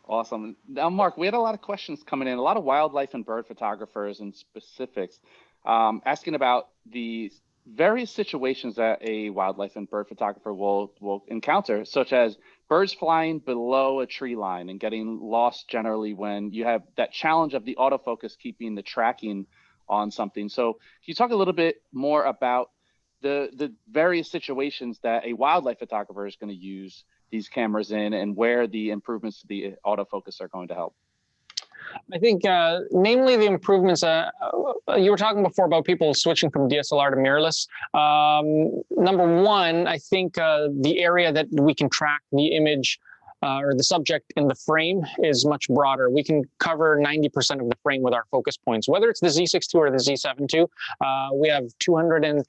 Awesome. Now, Mark, we had a lot of questions coming in, a lot of wildlife and bird photographers and specifics, asking about the various situations that a wildlife and bird photographer will encounter, such as birds flying below a tree line and getting lost generally when you have that challenge of the autofocus keeping the tracking on something. So can you talk a little bit more about the various situations that a wildlife photographer is going to use these cameras in and where the improvements to the autofocus are going to help? I think, namely the improvements, you were talking before about people switching from DSLR to mirrorless. Number one, I think the area that we can track the image or the subject in the frame is much broader. We can cover 90% of the frame with our focus points, whether it's the Z6 II or the Z7 II. We have 200 and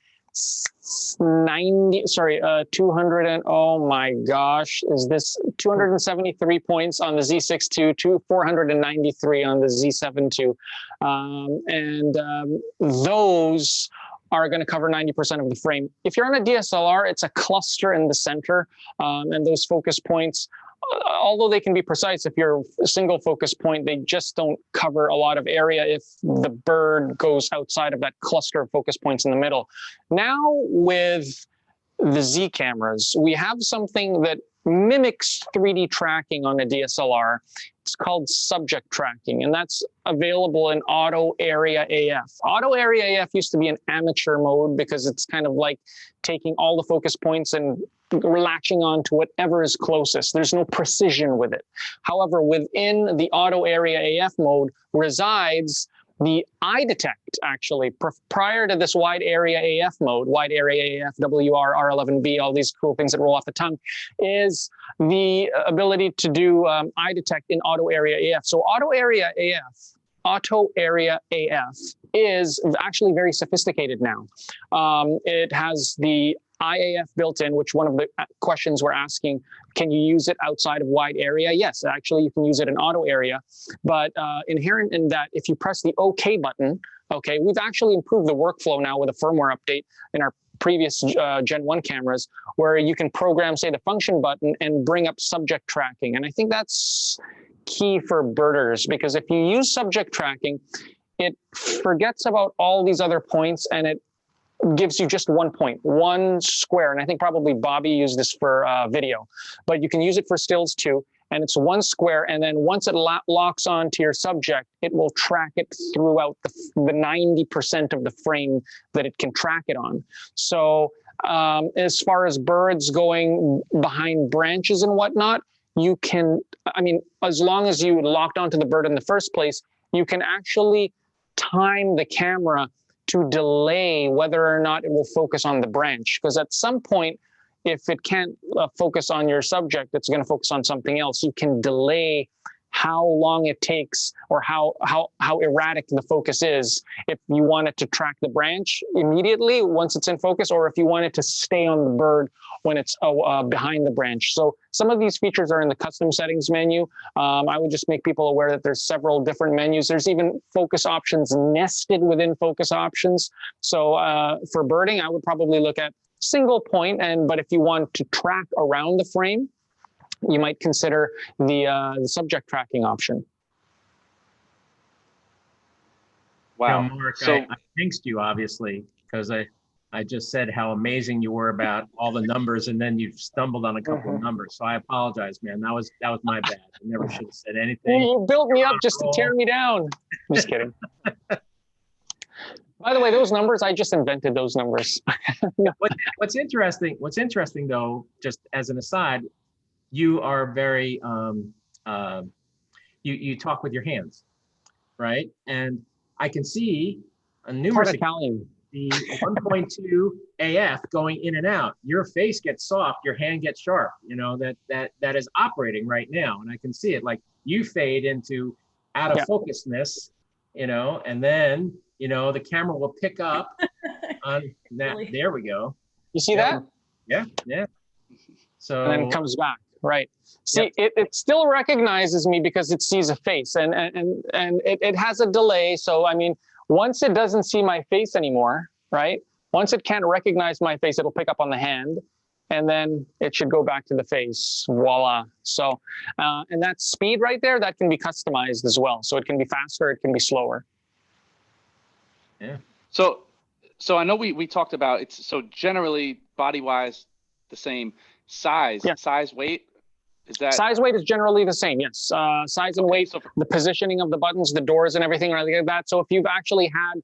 oh my gosh, is this 273 points on the Z6 II to 493 on the Z7 II. Those are going to cover 90% of the frame. If you're on a DSLR, it's a cluster in the center, and those focus points, although they can be precise if you're a single focus point, they just don't cover a lot of area if the bird goes outside of that cluster of focus points in the middle. Now with the Z cameras, we have something that mimics 3D tracking on a DSLR. It's called subject tracking, and that's available in Auto Area AF. Auto Area AF used to be an amateur mode because it's kind of like taking all the focus points and latching on to whatever is closest. There's no precision with it. However, within the Auto Area AF mode resides the eye detect, actually. Prior to this wide area AF mode, wide area AF, WR, R11B, all these cool things that roll off the tongue, is the ability to do eye detect in Auto Area AF. So Auto Area AF is actually very sophisticated now. It has the IAF built in, which one of the questions we're asking, can you use it outside of wide area? Yes, actually you can use it in auto area, but inherent in that, if you press the OK button, okay, we've actually improved the workflow now with a firmware update in our previous Gen 1 cameras, where you can program, say, the function button and bring up subject tracking. And I think that's key for birders, because if you use subject tracking, it forgets about all these other points and it gives you just 1 point, one square. And I think probably Bobby used this for video, but you can use it for stills too. And it's one square. And then once it locks onto your subject, it will track it throughout the 90% of the frame that it can track it on. So as far as birds going behind branches and whatnot, you can, I mean, as long as you locked onto the bird in the first place, you can actually time the camera to delay whether or not it will focus on the branch. Because at some point, if it can't focus on your subject, it's going to focus on something else. You can delay how long it takes or how erratic the focus is if you want it to track the branch immediately once it's in focus, or if you want it to stay on the bird when it's behind the branch. So some of these features are in the custom settings menu. I would just make people aware that there's several different menus. There's even focus options nested within focus options. So for birding, I would probably look at single point, but if you want to track around the frame, you might consider the subject tracking option. Wow. Now, Mark, so, I jinxed you, obviously, because I just said how amazing you were about all the numbers, and then you stumbled on a couple of numbers. So I apologize, man. That was my bad. I never should have said anything. You built me up just to tear me down. I'm just kidding. By the way, those numbers, I just invented those numbers. What's interesting though, just as an aside, you are very, you talk with your hands, right? And I can see a numerous Part Italian. the 1.2 AF going in and out. Your face gets soft, your hand gets sharp. You know, that is operating right now, and I can see it. Like you fade into out of focusedness, you know, and then you know the camera will pick up on that. Really? There we go. You see that? Yeah, yeah. So And then it comes back. Right. See, it still recognizes me because it sees a face, and it has a delay. So I mean, once it doesn't see my face anymore, right? Once it can't recognize my face, it'll pick up on the hand, and then it should go back to the face. Voila. So, and that speed right there, that can be customized as well. So it can be faster, it can be slower. Yeah. So I know we talked about it's so generally body wise the same size, size, weight. Is that size, weight is generally the same? Yes. Size and weight, so the positioning of the buttons, the doors, and everything like that. So if you've actually had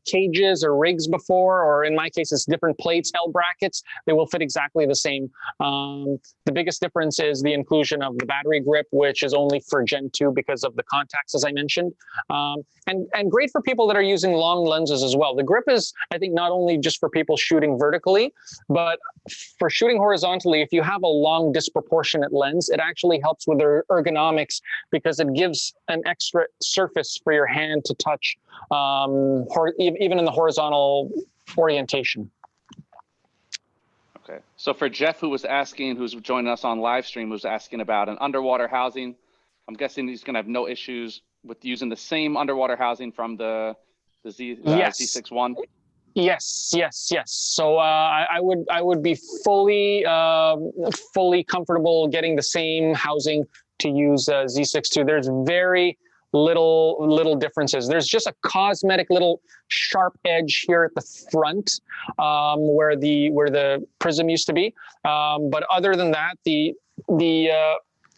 cages or rigs before, or in my case, it's different plates, L brackets, they will fit exactly the same. The biggest difference is the inclusion of the battery grip, which is only for Gen 2 because of the contacts, as I mentioned. And great for people that are using long lenses as well. The grip is, I think, not only just for people shooting vertically, but for shooting horizontally, if you have a long disproportionate lens, it actually helps with the ergonomics because it gives an extra surface for your hand to touch, even in the horizontal orientation. Okay. So for Jeff, who was asking, who's joining us on live stream, was asking about an underwater housing. I'm guessing he's going to have no issues with using the same underwater housing from the Z6-1. Yes. So I would be fully comfortable getting the same housing to use Z6-2. There's very little differences. There's just a cosmetic little sharp edge here at the front where the prism used to be. But other than that, the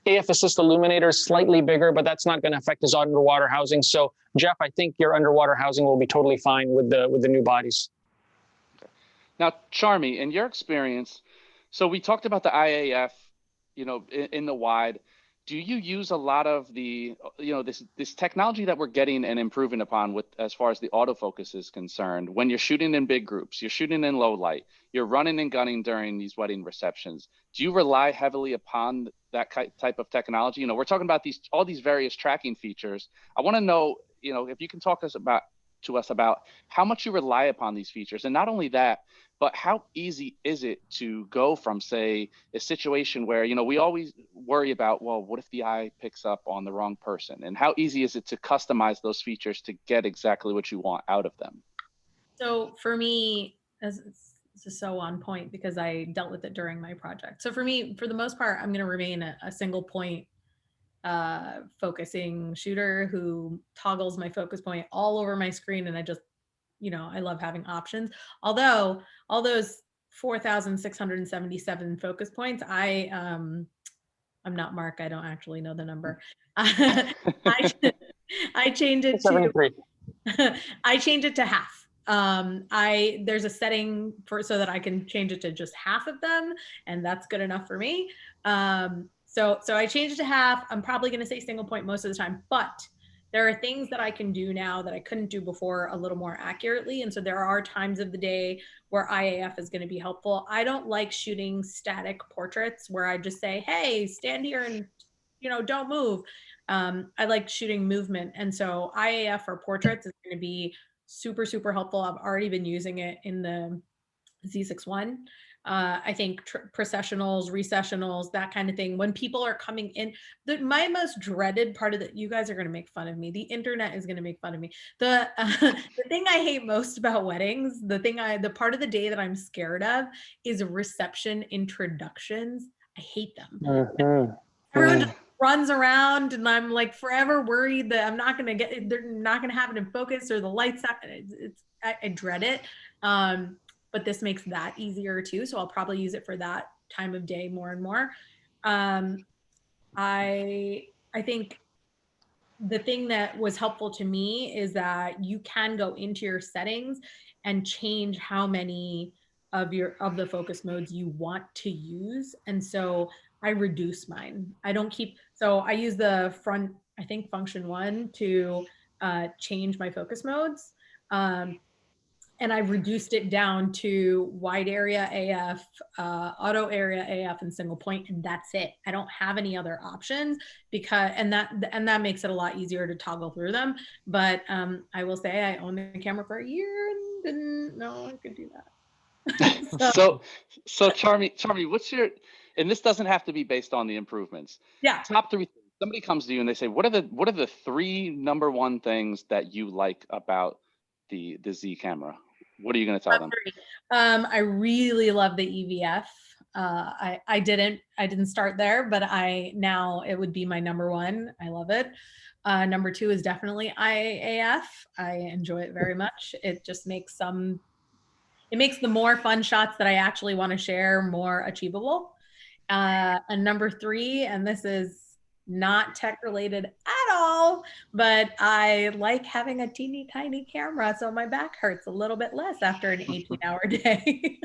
AF assist illuminator is slightly bigger, but that's not going to affect his underwater housing. So Jeff, I think your underwater housing will be totally fine with the new bodies. Okay. Now, Charmi, in your experience, so we talked about the IAF, you know, in the wide. Do you use a lot of the, you know, this technology that we're getting and improving upon with as far as the autofocus is concerned? When you're shooting in big groups, you're shooting in low light, you're running and gunning during these wedding receptions. Do you rely heavily upon that type of technology? You know, we're talking about all these various tracking features. I want to know, you know, if you can talk to us about how much you rely upon these features, and not only that, but how easy is it to go from, say, a situation where, you know, we always worry about, well, what if the eye picks up on the wrong person? And how easy is it to customize those features to get exactly what you want out of them? So for me, this is so on point because I dealt with it during my project. So for me, for the most part, I'm going to remain a single point focusing shooter who toggles my focus point all over my screen. And I just, you know, I love having options. Although all those 4,677 focus points, I'm not Mark. I don't actually know the number. I change it to I change it to half. There's a setting so that I can change it to just half of them, and that's good enough for me. So I changed it to half. I'm probably going to say single point most of the time, but there are things that I can do now that I couldn't do before a little more accurately. And so there are times of the day where IAF is going to be helpful. I don't like shooting static portraits where I just say, hey, stand here and, you know, don't move. I like shooting movement. And so IAF for portraits is going to be super, super helpful. I've already been using it in the Z6-1. I think processionals, recessionals, that kind of thing. When people are coming in, my most dreaded part of you guys are going to make fun of me. The internet is going to make fun of me. The thing I hate most about weddings, the part of the day that I'm scared of is reception introductions. I hate them. Everyone just runs around and I'm like forever worried that they're not going to have it in focus or the lights out. I dread it. But this makes that easier too. So I'll probably use it for that time of day more and more. I think the thing that was helpful to me is that you can go into your settings and change how many of the focus modes you want to use. And so I reduce mine. I don't keep, so I use the front, I think function 1 to change my focus modes. And I've reduced it down to wide area AF, auto area AF, and single point, and that's it. I don't have any other options because, and that makes it a lot easier to toggle through them. But I will say I owned the camera for a year and didn't know I could do that. So Charmi, what's your, and this doesn't have to be based on the improvements. Yeah. Top 3. Somebody comes to you and they say, what are the 3 #1 things that you like about the Z camera? What are you going to tell them? I really love the EVF. I didn't start there, but now it would be my #1. I love it. Number 2 is definitely IAF. I enjoy it very much. It just makes the more fun shots that I actually want to share more achievable. And number 3, and this is not tech related at all, but I like having a teeny tiny camera, so my back hurts a little bit less after an 18-hour day.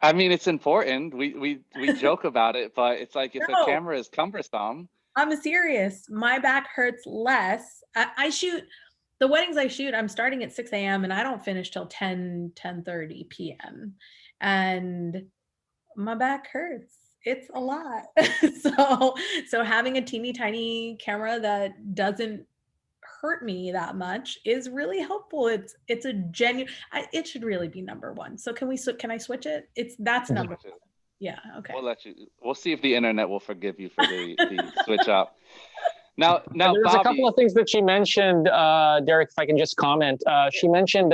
I mean, it's important. We joke about it, but it's like if a camera is cumbersome. I'm serious. My back hurts less. I shoot, the weddings I shoot, I'm starting at 6 a.m. and I don't finish till 10:30 p.m. And my back hurts. It's a lot. So having a teeny tiny camera that doesn't hurt me that much is really helpful. It's a genuine, it should really be #1. So can I switch it? That's number 1. Yeah. Okay. We'll see if the internet will forgive you for the switch up. Now there's Bobby, a couple of things that she mentioned, Derek, if I can just comment. She mentioned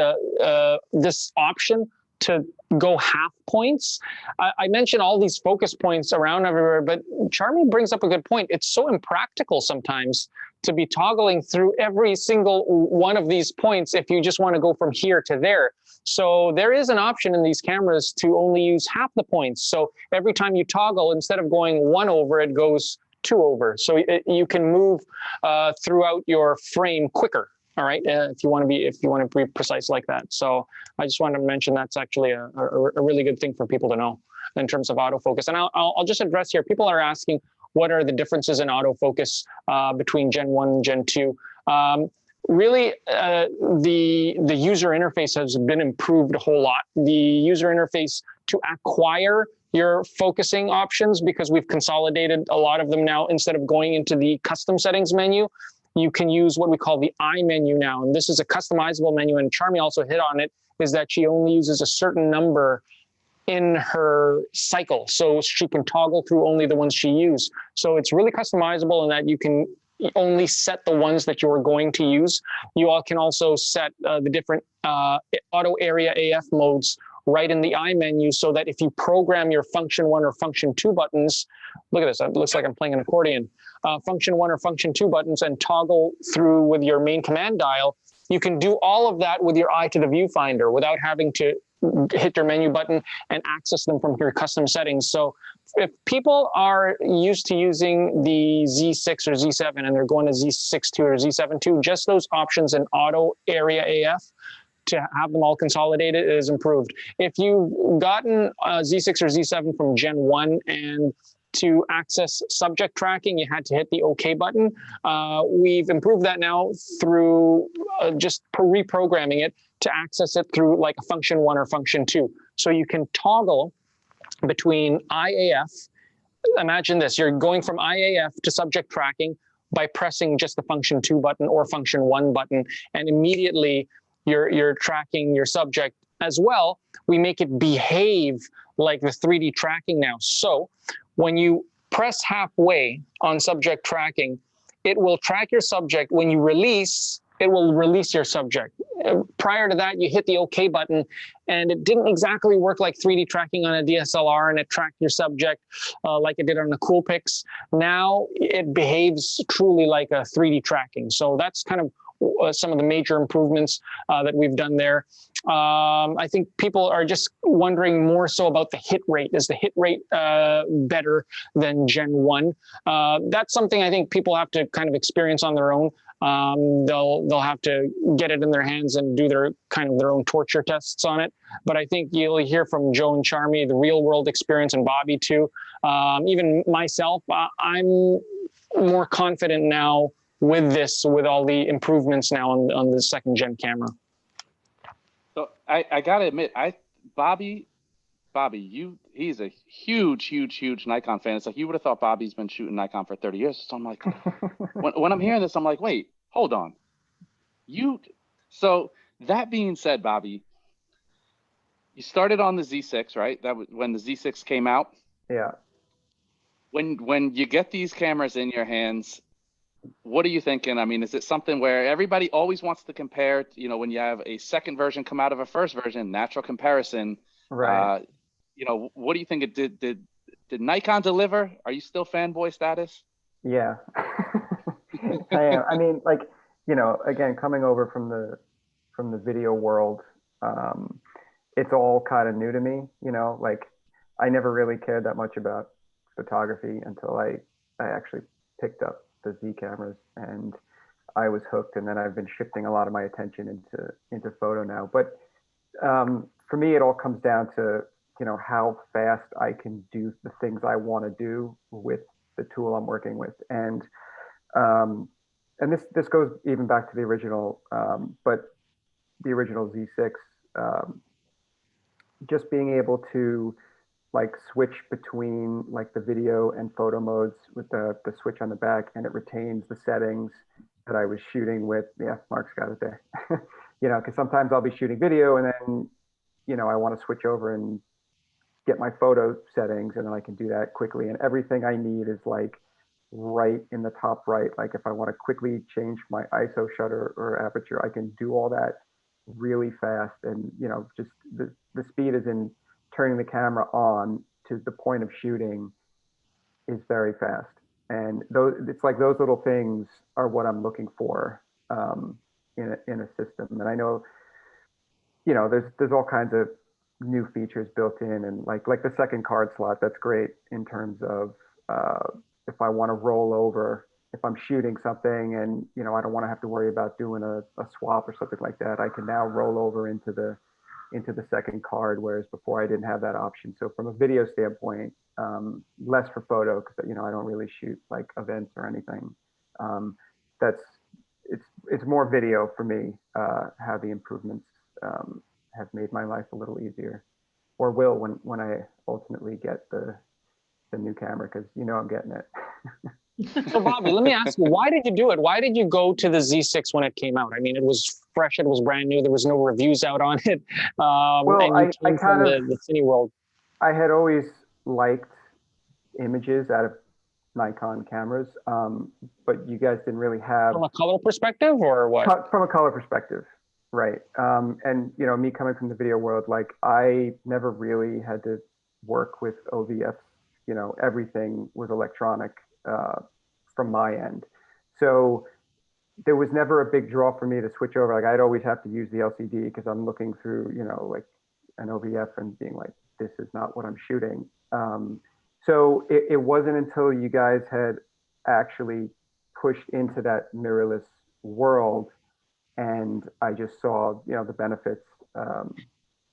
this option to go half points. I mentioned all these focus points around everywhere, but Charmi brings up a good point. It's so impractical sometimes to be toggling through every single one of these points if you just want to go from here to there. So there is an option in these cameras to only use half the points. So every time you toggle, instead of going 1 over, it goes 2 over. So you can move throughout your frame quicker. All right, if you want to be precise like that. So I just wanted to mention that's actually a really good thing for people to know in terms of autofocus. And I'll just address here. People are asking, what are the differences in autofocus between Gen 1 and Gen 2? Really, the user interface has been improved a whole lot. The user interface to acquire your focusing options, because we've consolidated a lot of them now, instead of going into the custom settings menu, you can use what we call the I menu now. And this is a customizable menu, and Charmi also hit on it, is that she only uses a certain number in her cycle. So she can toggle through only the ones she uses. So it's really customizable in that you can only set the ones that you're going to use. You all can also set the different auto area AF modes right in the I menu, so that if you program your function 1 or function 2 buttons, look at this, it looks like I'm playing an accordion, function 1 or function 2 buttons, and toggle through with your main command dial, you can do all of that with your eye to the viewfinder without having to hit your menu button and access them from your custom settings. So if people are used to using the Z6 or Z7 and they're going to Z6 II or Z7 II, just those options in auto area AF, to have them all consolidated, is improved. If you've gotten Z6 or Z7 from Gen 1 and to access subject tracking, you had to hit the OK button. We've improved that now through just reprogramming it to access it through like a function 1 or function 2. So you can toggle between IAF. Imagine this, you're going from IAF to subject tracking by pressing just the function 2 button or function 1 button, and immediately you're tracking your subject as well. We make it behave like the 3D tracking now. So when you press halfway on subject tracking, it will track your subject. When you release, it will release your subject. Prior to that, you hit the OK button, and it didn't exactly work like 3D tracking on a DSLR, and it tracked your subject like it did on the Coolpix. Now it behaves truly like a 3D tracking. So that's kind of some of the major improvements that we've done there. I think people are just wondering more so about the hit rate. Is the hit rate better than Gen 1? That's something I think people have to kind of experience on their own. they'll have to get it in their hands and do their own torture tests on it. But I think you'll hear from Joe and Charmi, the real world experience, and Bobby too. Even myself, I'm more confident now with all the improvements now on the second gen camera. So I gotta admit, Bobby, he's a huge Nikon fan. It's like you would have thought Bobby's been shooting Nikon for 30 years. So I'm like, when I'm hearing this, I'm like, wait, hold on. So that being said, Bobby, you started on the Z6, right? That was when the Z6 came out. Yeah. When you get these cameras in your hands, what are you thinking? I mean, is it something where everybody always wants to compare, you know, when you have a second version come out of a first version, natural comparison, Right. You know, what do you think? Did Nikon deliver? Are you still fanboy status? Yeah. I am. I mean, like, you know, again, coming over from the video world, it's all kind of new to me, you know, like I never really cared that much about photography until I actually picked up the Z cameras, and I was hooked, and then I've been shifting a lot of my attention into photo now. But for me, it all comes down to, you know, how fast I can do the things I want to do with the tool I'm working with. And this goes even back to the original, but the original Z6, just being able to like switch between like the video and photo modes with the switch on the back, and it retains the settings that I was shooting with. Yeah, Mark's got it there. You know, because sometimes I'll be shooting video and then, you know, I want to switch over and get my photo settings, and then I can do that quickly. And everything I need is like right in the top right. Like if I want to quickly change my ISO shutter or aperture, I can do all that really fast. And, you know, just the speed is in turning the camera on to the point of shooting is very fast. And it's like those little things are what I'm looking for in a system. And I know, you know, there's all kinds of new features built in, and like the second card slot, that's great in terms of if I want to roll over, if I'm shooting something and, you know, I don't want to have to worry about doing a swap or something like that, I can now roll over into the second card, whereas before I didn't have that option. So from a video standpoint, less for photo, because, you know, I don't really shoot like events or anything. It's more video for me, how the improvements have made my life a little easier, or will when I ultimately get the new camera, because, you know, I'm getting it. So Bobby, let me ask you, why did you do it? Why did you go to the Z6 when it came out? I mean, it was fresh, it was brand new, there was no reviews out on it. Well, I kind of the cine world. I had always liked images out of Nikon cameras, but you guys didn't really have From a color perspective, or what? From a color perspective, right? And, you know, me coming from the video world, like I never really had to work with OVFs. You know, everything was electronic from my end, so there was never a big draw for me to switch over. Like I'd always have to use the LCD because I'm looking through, you know, like an OVF and being like, this is not what I'm shooting. So it wasn't until you guys had actually pushed into that mirrorless world, and I just saw, you know, the benefits.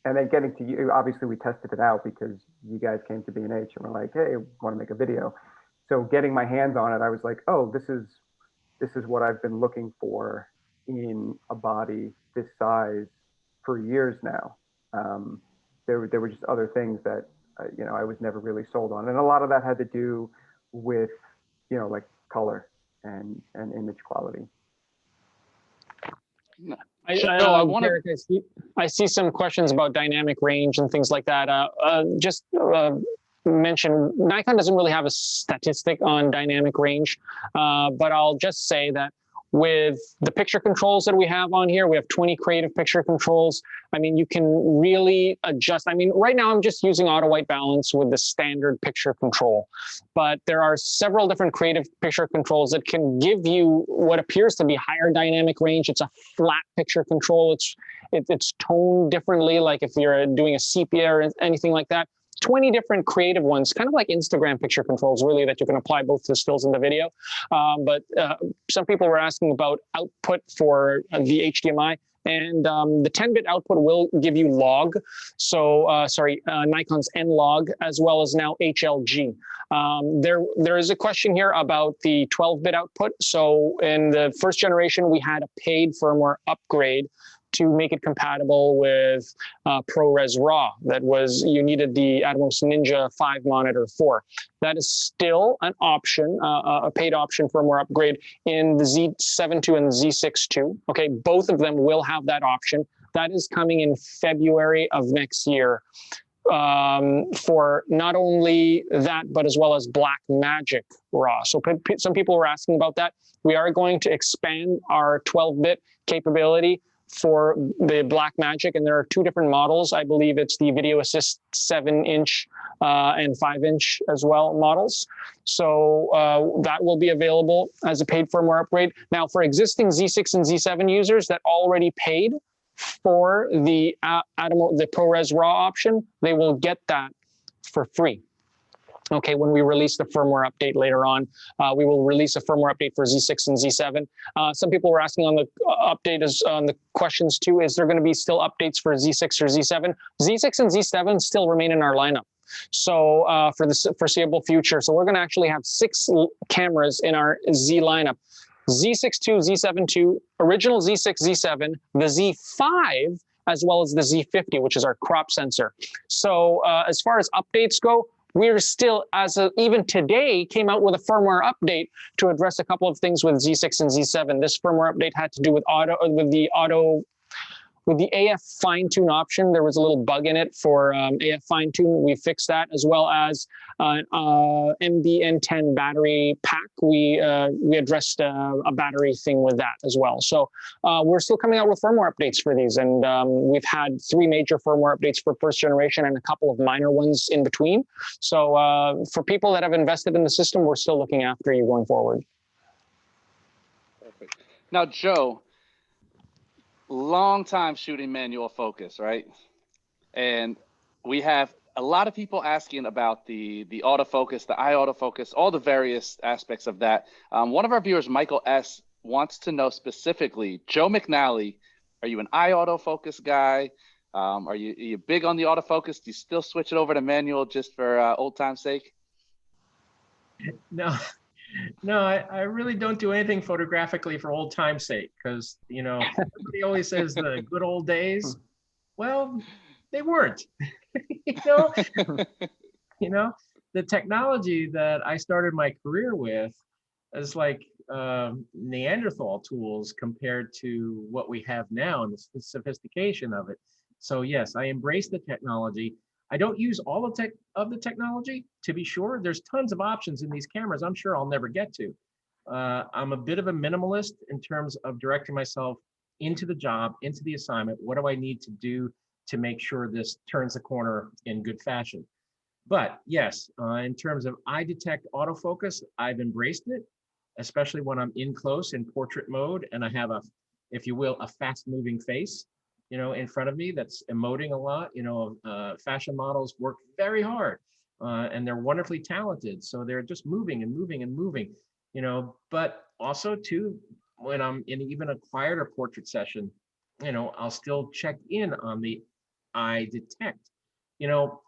And then getting to you, obviously we tested it out because you guys came to B&H and were like, hey, want to make a video. So getting my hands on it, I was like, oh, this is what I've been looking for in a body this size for years now. There were just other things that, you know, I was never really sold on. And a lot of that had to do with, you know, like color and image quality. I see some questions about dynamic range and things like that. Mention Nikon doesn't really have a statistic on dynamic range, but I'll just say that with the picture controls that we have on here, we have 20 creative picture controls. I mean, you can really adjust. I mean, right now I'm just using auto white balance with the standard picture control, but there are several different creative picture controls that can give you what appears to be higher dynamic range. It's a flat picture control. It's toned differently, like if you're doing a sepia or anything like that. 20 different creative ones, kind of like Instagram picture controls, really, that you can apply both to stills and the video. But some people were asking about output for the HDMI. And the 10-bit output will give you log, so Nikon's N-Log, as well as now HLG. There is a question here about the 12-bit output. So in the first generation, we had a paid firmware upgrade to make it compatible with ProRes RAW. That was, you needed the Atomos Ninja 5 monitor 4. That is still an option, a paid option firmware upgrade in the Z7 II and the Z6 II. Okay, both of them will have that option. That is coming in February of next year for not only that, but as well as Blackmagic RAW. So some people were asking about that. We are going to expand our 12-bit capability for the Blackmagic, and there are two different models. I believe it's the Video Assist 7-inch and 5-inch as well models. So that will be available as a paid firmware upgrade. Now, for existing Z6 and Z7 users that already paid for the ProRes RAW option, they will get that for free. Okay, when we release the firmware update later on, we will release a firmware update for Z6 and Z7. Some people were asking on the update, on the questions too, is there going to be still updates for Z6 or Z7? Z6 and Z7 still remain in our lineup. So for the foreseeable future. So we're going to actually have 6 cameras in our Z lineup. Z6 II, Z7 II, original Z6, Z7, the Z5, as well as the Z50, which is our crop sensor. So as far as updates go, we're still, even today, came out with a firmware update to address a couple of things with Z6 and Z7. This firmware update had to do with the AF fine-tune option. There was a little bug in it for AF fine-tune. We fixed that, as well as MBN10 battery pack. We addressed a battery thing with that as well. So we're still coming out with firmware updates for these, and we've had 3 major firmware updates for first generation and a couple of minor ones in between. So for people that have invested in the system, we're still looking after you going forward. Perfect. Now, Joe, long time shooting manual focus, right? And we have a lot of people asking about the autofocus, the eye autofocus, all the various aspects of that. One of our viewers, Michael S., wants to know specifically, Joe McNally, are you an eye autofocus guy? Are you big on the autofocus? Do you still switch it over to manual just for old time's sake? No. No, I really don't do anything photographically for old time's sake, because, you know, everybody always says the good old days. Well, they weren't. You know, the technology that I started my career with is like Neanderthal tools compared to what we have now and the sophistication of it. So yes, I embrace the technology. I don't use all of the technology, to be sure. There's tons of options in these cameras I'm sure I'll never get to. I'm a bit of a minimalist in terms of directing myself into the job, into the assignment. What do I need to do to make sure this turns the corner in good fashion? But yes, in terms of eye detect autofocus, I've embraced it, especially when I'm in close in portrait mode and I have a, if you will, a fast moving face, you know, in front of me that's emoting a lot. You know, fashion models work very hard and they're wonderfully talented. So they're just moving and moving and moving, you know, but also too, when I'm in even a quieter portrait session, you know, I'll still check in on the eye detect. You know,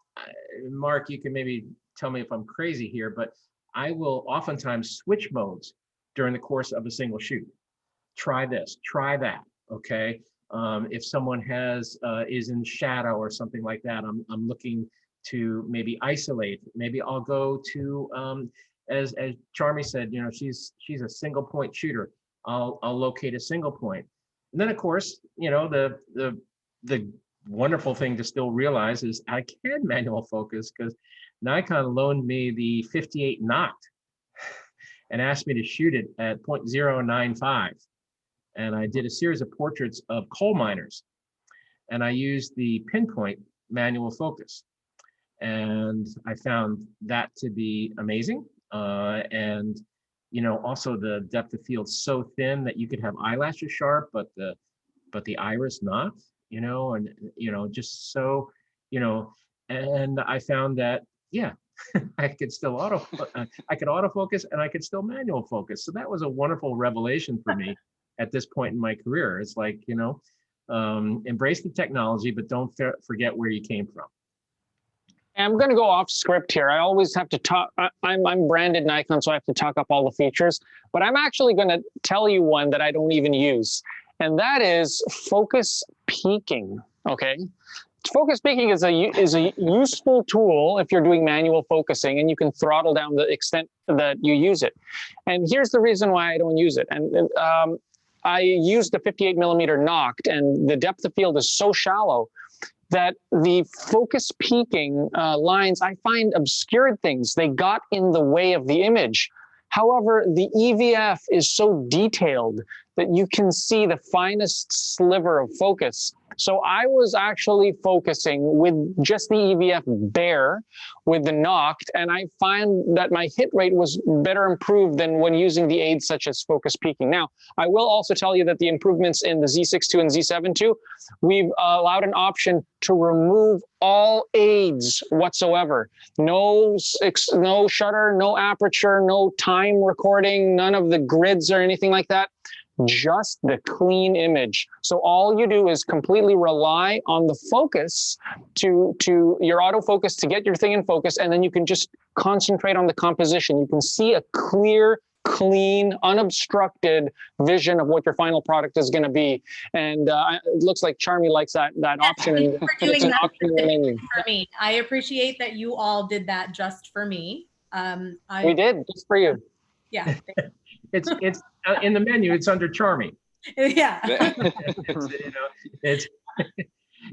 Mark, you can maybe tell me if I'm crazy here, but I will oftentimes switch modes during the course of a single shoot. Try this, try that, okay? If someone has is in shadow or something like that, I'm looking to maybe isolate. Maybe I'll go to as Charmi said, you know, she's a single point shooter. I'll locate a single point, and then of course, you know, the wonderful thing to still realize is I can manual focus because Nikon loaned me the 58 Noct and asked me to shoot it at 0.095. And I did a series of portraits of coal miners. And I used the pinpoint manual focus. And I found that to be amazing. And, you know, also the depth of field so thin that you could have eyelashes sharp, but the iris not, you know, and, you know, just so, you know, And I found that, yeah, I could still I could autofocus and I could still manual focus. So that was a wonderful revelation for me at this point in my career. It's like, you know, embrace the technology, but don't forget where you came from. I'm going to go off script here. I always have to talk. I'm branded Nikon, so I have to talk up all the features. But I'm actually going to tell you one that I don't even use, and that is focus peaking. Okay, focus peaking is a useful tool if you're doing manual focusing, and you can throttle down the extent that you use it. And here's the reason why I don't use it. And I used the 58 millimeter Noct, and the depth of field is so shallow that the focus peaking lines, I find obscured things. They got in the way of the image. However, the EVF is so detailed that you can see the finest sliver of focus. So I was actually focusing with just the EVF bare with the Noct, and I find that my hit rate was better improved than when using the aids such as focus peaking. Now, I will also tell you that the improvements in the Z6 II and Z7 II, we've allowed an option to remove all aids whatsoever. No shutter, no aperture, no time recording, none of the grids or anything like that. Just the clean image. So all you do is completely rely on the focus to your autofocus to get your thing in focus, and then you can just concentrate on the composition. You can see a clear, clean, unobstructed vision of what your final product is going to be. And it looks like Charmi likes that option. Thank you for doing that for me. I appreciate that you all did that just for me. We did, just for you. Yeah. It's in the menu. It's under Charmi. Yeah. It's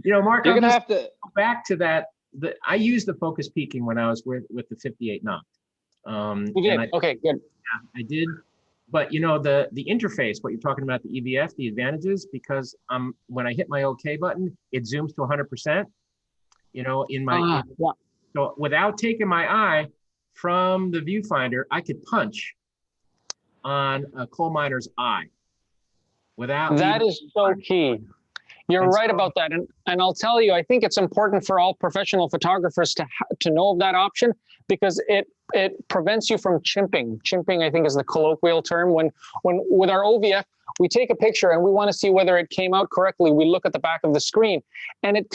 Mark. You're gonna have to go back to that. I used the focus peaking when I was with the 58 Noct. You did. Okay, good. Yeah, I did. But the interface, what you're talking about, the EVF, the advantages, because when I hit my OK button, it zooms to 100%. In my yeah. So without taking my eye from the viewfinder, I could punch on a coal miner's eye without. That is so key. You're right about that. And I'll tell you, I think it's important for all professional photographers to know of that option, because it prevents you from chimping. Chimping, I think, is the colloquial term. When with our OVF, we take a picture and we want to see whether it came out correctly. We look at the back of the screen, and it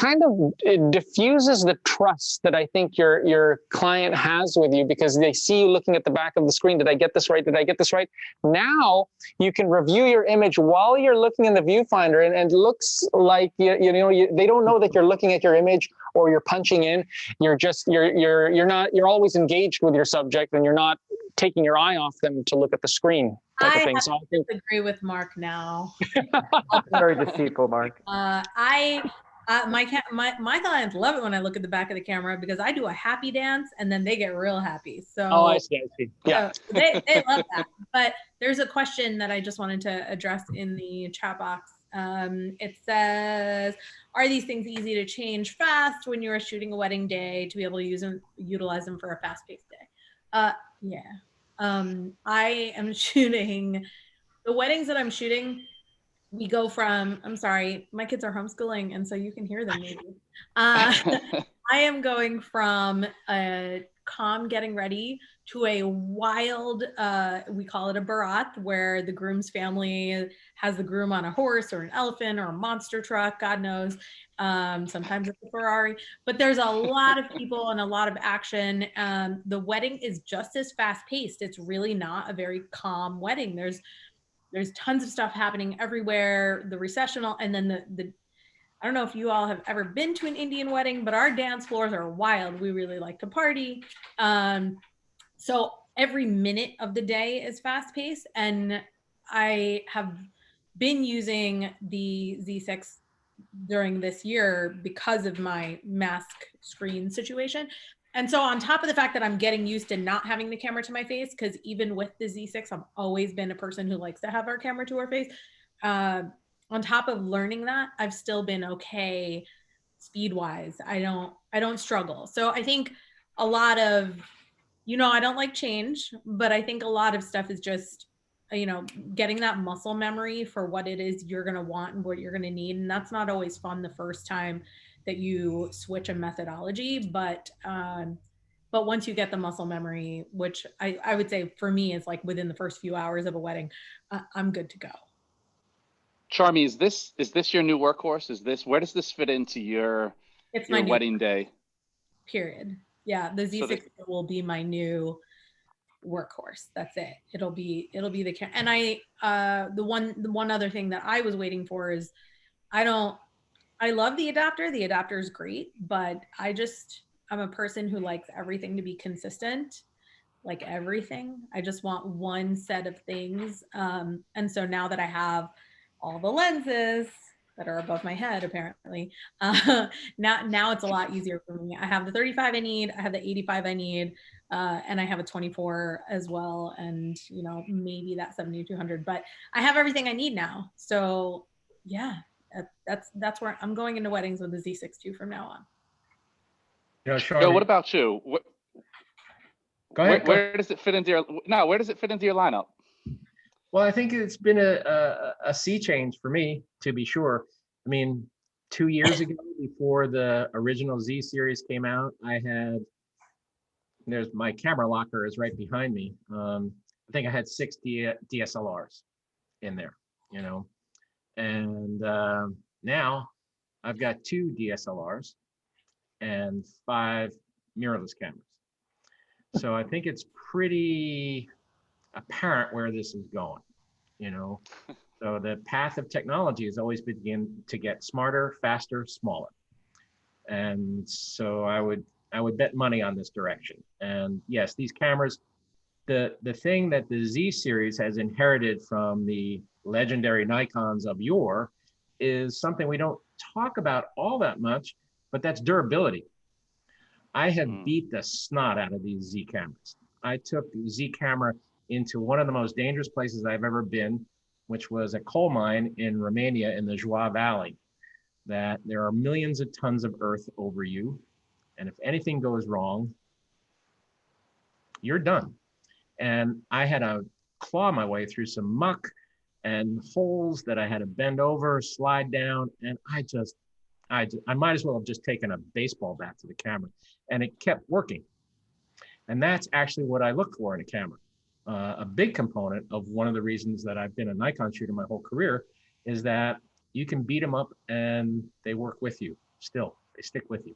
diffuses the trust that I think your client has with you, because they see you looking at the back of the screen. Did I get this right? Did I get this right? Now you can review your image while you're looking in the viewfinder, and it looks like they don't know that you're looking at your image or you're punching in. You're always engaged with your subject, and you're not taking your eye off them to look at the screen. I have to disagree with Mark now. Very deceitful, Mark. My clients love it when I look at the back of the camera, because I do a happy dance and then they get real happy. So I see. Yeah, they love that. But there's a question that I just wanted to address in the chat box. It says, are these things easy to change fast when you're shooting a wedding day to be able to utilize them for a fast-paced day? Yeah. I am shooting the weddings that I'm shooting. We go from, I'm sorry, my kids are homeschooling, and so you can hear them maybe. I am going from a calm getting ready to a wild, we call it a barat, where the groom's family has the groom on a horse or an elephant or a monster truck, God knows. Sometimes it's a Ferrari, but there's a lot of people and a lot of action. The wedding is just as fast paced. It's really not a very calm wedding. There's tons of stuff happening everywhere. The recessional, and then I don't know if you all have ever been to an Indian wedding, but our dance floors are wild. We really like to party. So every minute of the day is fast paced. And I have been using the Z6 during this year because of my mask screen situation. And so on top of the fact that I'm getting used to not having the camera to my face, because even with the Z6, I've always been a person who likes to have our camera to our face. On top of learning that, I've still been okay speed-wise. I don't struggle. So I think a lot of, I don't like change, but I think a lot of stuff is just, getting that muscle memory for what it is you're going to want and what you're going to need. And that's not always fun the first time that you switch a methodology, but once you get the muscle memory, which I would say for me is like within the first few hours of a wedding, I'm good to go. Charmi, is this your new workhorse? Where does this fit into your wedding day? Period. Yeah, the Z6 will be my new workhorse. That's it. It'll be the camera. And the one other thing that I was waiting for is I love the adapter. The adapter is great, but I'm a person who likes everything to be consistent, like everything. I just want one set of things. And so now that I have all the lenses that are above my head, apparently, now it's a lot easier for me. I have the 35 I need, I have the 85 I need, and I have a 24 as well, and maybe that 7200. But I have everything I need now. So yeah, that's where I'm going into weddings with the Z6 II from now on. Joe, what about you? Go ahead. Where does it fit into your lineup? Well, I think it's been a sea change for me, to be sure. I mean, 2 years ago, before the original Z series came out, there's my camera locker is right behind me. I think I had 6 DSLRs in there, and now I've got 2 DSLRs and 5 mirrorless cameras. So I think it's pretty apparent where this is going, So the path of technology has always begin to get smarter, faster, smaller. And so I would bet money on this direction. And yes, these cameras, the thing that the Z series has inherited from the legendary Nikons of yore is something we don't talk about all that much, but that's durability. I have beat the snot out of these Z cameras. I took the Z camera into one of the most dangerous places I've ever been, which was a coal mine in Romania in the Joie Valley, that there are millions of tons of earth over you. And if anything goes wrong, you're done. And I had to claw my way through some muck and holes that I had to bend over, slide down. And I might as well have just taken a baseball bat to the camera, and it kept working. And that's actually what I look for in a camera. A big component of one of the reasons that I've been a Nikon shooter my whole career is that you can beat them up and they work with you still. They stick with you.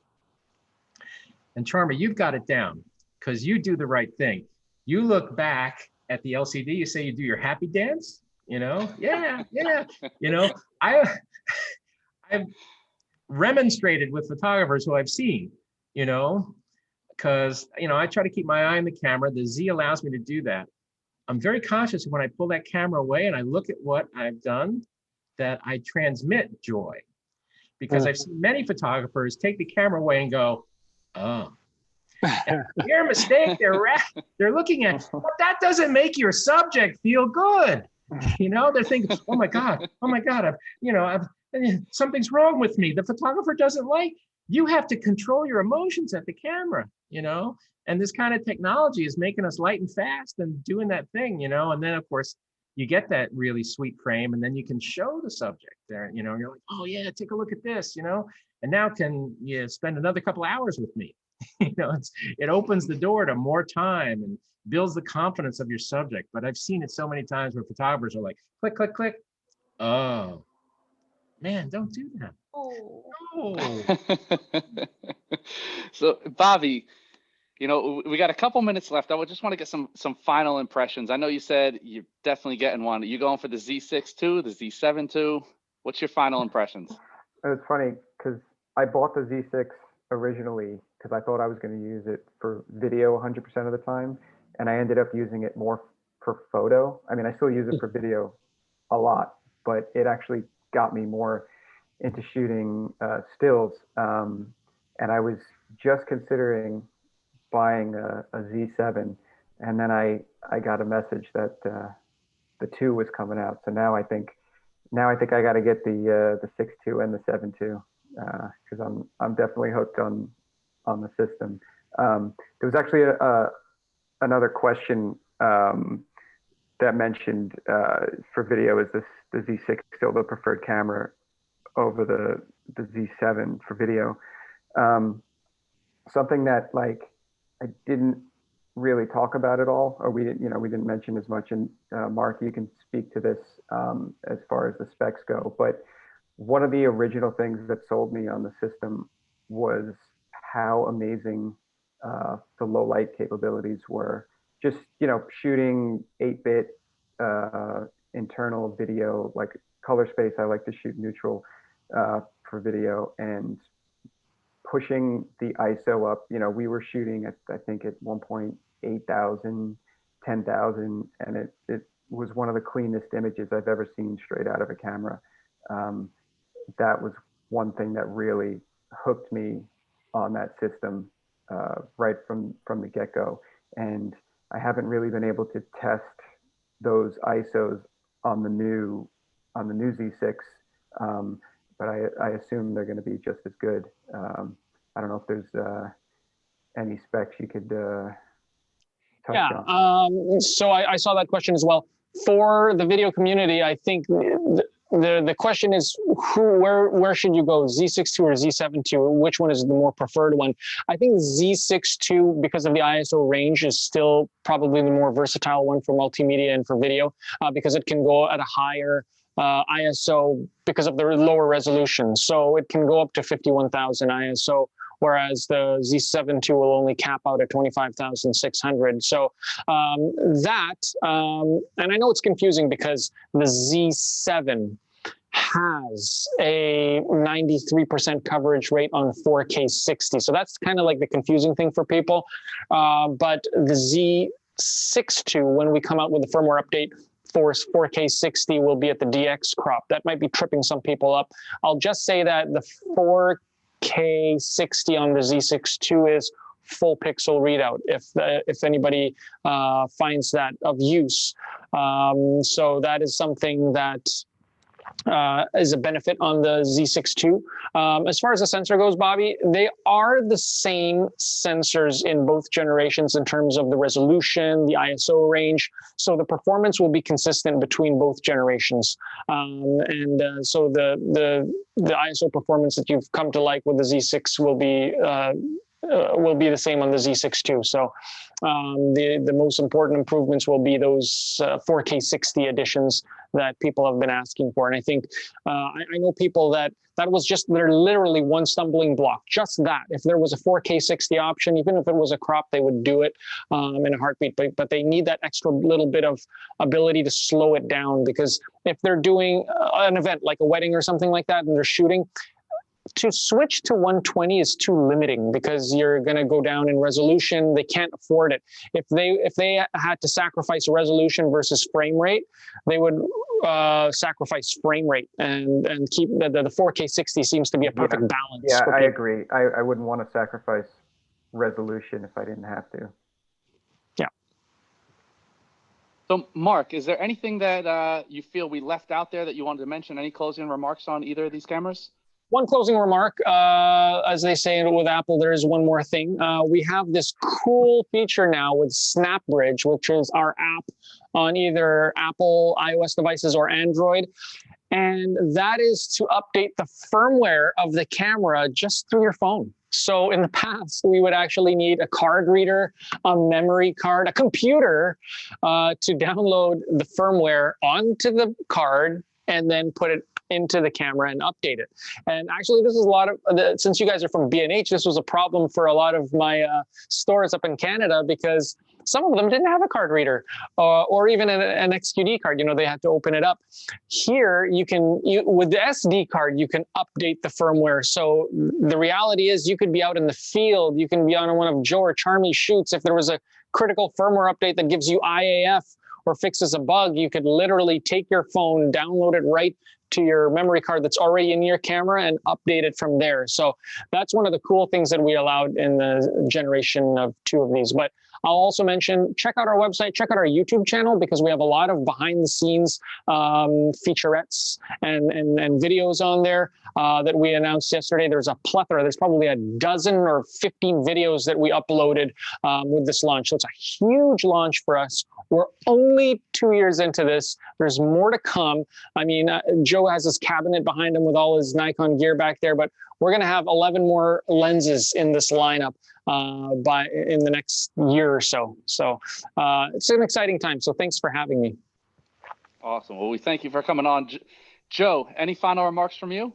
And Charmi, you've got it down because you do the right thing. You look back at the LCD, you say you do your happy dance, Yeah. I've remonstrated with photographers who I've seen, because, I try to keep my eye on the camera. The Z allows me to do that. I'm very conscious when I pull that camera away and I look at what I've done, that I transmit joy, because I've seen many photographers take the camera away and go, oh, and their mistake. They're looking at, well, that doesn't make your subject feel good. They're thinking, oh my God, something's wrong with me. The photographer doesn't like. You have to control your emotions at the camera, and this kind of technology is making us light and fast and doing that thing, and then of course you get that really sweet frame, and then you can show the subject there, you're like, oh yeah, take a look at this, and now can you spend another couple hours with me? It opens the door to more time and builds the confidence of your subject. But I've seen it so many times where photographers are like, click, click, click. Oh, man, don't do that. Oh. So, Bobby, we got a couple minutes left. I would just want to get some final impressions. I know you said you're definitely getting one. Are you going for the Z6 II, the Z7 II? What's your final impressions? It's funny because I bought the Z6 originally because I thought I was going to use it for video 100% of the time, and I ended up using it more for photo. I mean, I still use it for video a lot, but it actually got me more into shooting stills. And I was just considering buying a Z7, and then I got a message that the 2 was coming out. So now I think I got to get the 6 II and the 7 II because I'm definitely hooked on the system. There was actually another question that mentioned for video, is the Z6 still the preferred camera over the Z7 for video. Something that like I didn't really talk about at all, or we didn't mention as much. And Mark, you can speak to this as far as the specs go. But one of the original things that sold me on the system was how amazing the low light capabilities were. Just shooting 8-bit internal video, like color space. I like to shoot neutral for video, and pushing the ISO up. We were shooting at, I think, at 1.8,000, 10,000, and it was one of the cleanest images I've ever seen straight out of a camera. That was one thing that really hooked me on that system right from the get-go. And I haven't really been able to test those ISOs on the new Z6, but I assume they're going to be just as good. I don't know if there's any specs you could touch on. So I saw that question as well. For the video community, I think the question is where should you go, Z6 II or Z7 II? Which one is the more preferred one? I think Z6 II, because of the ISO range, is still probably the more versatile one for multimedia and for video, because it can go at a higher ISO because of the lower resolution. So it can go up to 51,000 ISO, whereas the Z7 II will only cap out at 25,600. So and I know it's confusing because the Z7 has a 93% coverage rate on 4K 60. So that's kind of like the confusing thing for people. But the Z6 II, when we come out with the firmware update, for 4K 60 will be at the DX crop. That might be tripping some people up. I'll just say that the 4K 60 on the Z6 II is full pixel readout, if anybody finds that of use. So that is something that is a benefit on the Z6 II. As far as the sensor goes, Bobby, they are the same sensors in both generations in terms of the resolution, the ISO range. So the performance will be consistent between both generations. So the ISO performance that you've come to like with the Z6 will be the same on the Z6 II. So the most important improvements will be those 4K 60 editions that people have been asking for. And I think I know people that was just they're literally one stumbling block, just that. If there was a 4K 60 option, even if it was a crop, they would do it in a heartbeat. But they need that extra little bit of ability to slow it down, because if they're doing an event like a wedding or something like that and they're shooting, to switch to 120 is too limiting because you're going to go down in resolution. They can't afford it. If they had to sacrifice resolution versus frame rate, they would sacrifice frame rate and keep the 4K 60 seems to be a perfect balance. Yeah, I agree. I wouldn't want to sacrifice resolution if I didn't have to. Yeah. So, Mark, is there anything that you feel we left out there that you wanted to mention? Any closing remarks on either of these cameras? One closing remark, as they say with Apple, there is one more thing. We have this cool feature now with SnapBridge, which is our app on either Apple iOS devices or Android. And that is to update the firmware of the camera just through your phone. So in the past, we would actually need a card reader, a memory card, a computer to download the firmware onto the card and then put it into the camera and update it. And actually, this is a lot of, since you guys are from B&H, this was a problem for a lot of my stores up in Canada, because some of them didn't have a card reader or even an XQD card. They had to open it up. Here, with the SD card, you can update the firmware. So the reality is you could be out in the field, you can be on one of Joe or Charmi's shoots. If there was a critical firmware update that gives you IAF or fixes a bug, you could literally take your phone, download it right to your memory card that's already in your camera and update it from there. So that's one of the cool things that we allowed in the generation of 2 of these. But I'll also mention, check out our website, check out our YouTube channel, because we have a lot of behind the scenes featurettes and videos on there that we announced yesterday. There's a plethora. There's probably a dozen or 15 videos that we uploaded with this launch. So it's a huge launch for us We're only 2 years into this. There's more to come. I mean, Joe has his cabinet behind him with all his Nikon gear back there, but we're going to have 11 more lenses in this lineup in the next year or so. So it's an exciting time. So thanks for having me. Awesome. Well, we thank you for coming on. Joe, any final remarks from you?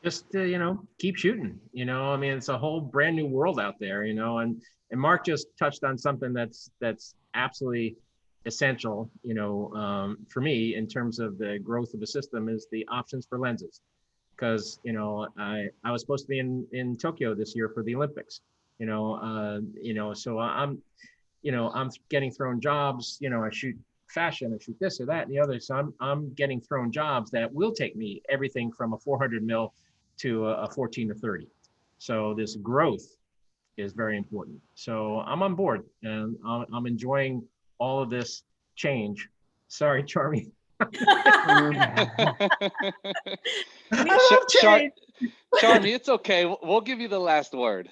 Just keep shooting. I mean, it's a whole brand new world out there. And Mark just touched on something that's absolutely essential. For me, in terms of the growth of the system, is the options for lenses. Because I was supposed to be in Tokyo this year for the Olympics. So I'm getting thrown jobs. I shoot fashion, I shoot this or that and the other. So I'm getting thrown jobs that will take me everything from a 400 mil to a 14 to 30. So this growth is very important. So I'm on board and I'm enjoying all of this change. Sorry, Charmi. Charmi, it's okay. We'll give you the last word.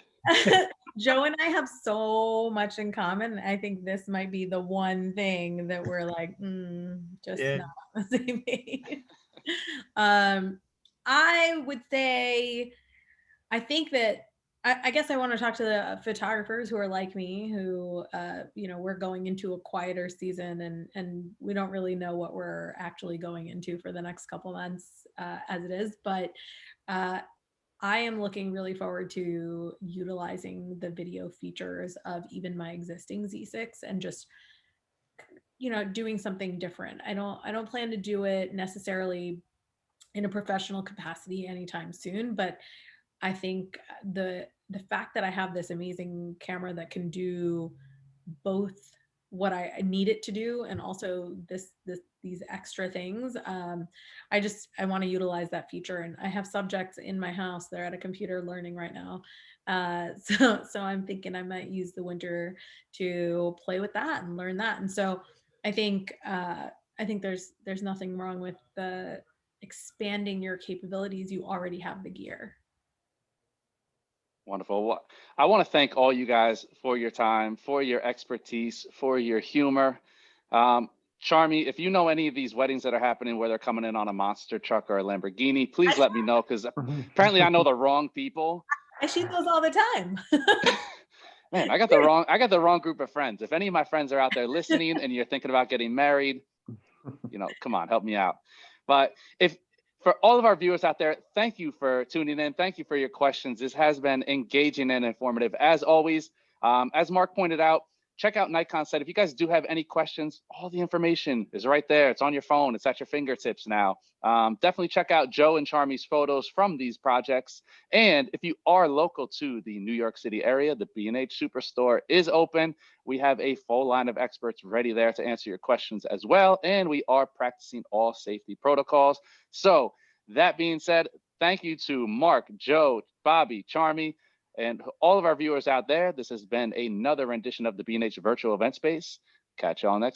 Joe and I have so much in common. I think this might be the one thing that we're like, not on the same page. I would say, I think that, I guess I want to talk to the photographers who are like me, who, we're going into a quieter season and we don't really know what we're actually going into for the next couple months as it is. But I am looking really forward to utilizing the video features of even my existing Z6 and just, doing something different. I don't plan to do it necessarily in a professional capacity anytime soon, but I think the fact that I have this amazing camera that can do both what I need it to do and also these extra things, I want to utilize that feature. And I have subjects in my house, they're at a computer learning right now, so I'm thinking I might use the winter to play with that and learn that. And so I think there's nothing wrong with the expanding your capabilities. You already have the gear. Wonderful. Well, I want to thank all you guys for your time, for your expertise, for your humor. Charmi, if you know any of these weddings that are happening where they're coming in on a monster truck or a Lamborghini, please let me know, because apparently I know the wrong people. I shoot those all the time. Man, I got the wrong group of friends. If any of my friends are out there listening and you're thinking about getting married, come on, help me out. But for all of our viewers out there, thank you for tuning in. Thank you for your questions. This has been engaging and informative. As always, as Mark pointed out, check out Nikon's site. If you guys do have any questions, all the information is right there. It's on your phone. It's at your fingertips now. Definitely check out Joe and Charmi's photos from these projects. And if you are local to the New York City area, the B&H Superstore is open. We have a full line of experts ready there to answer your questions as well. And we are practicing all safety protocols. So that being said, thank you to Mark, Joe, Bobby, Charmi, and all of our viewers out there. This has been another rendition of the B&H Virtual Event Space. Catch y'all next time.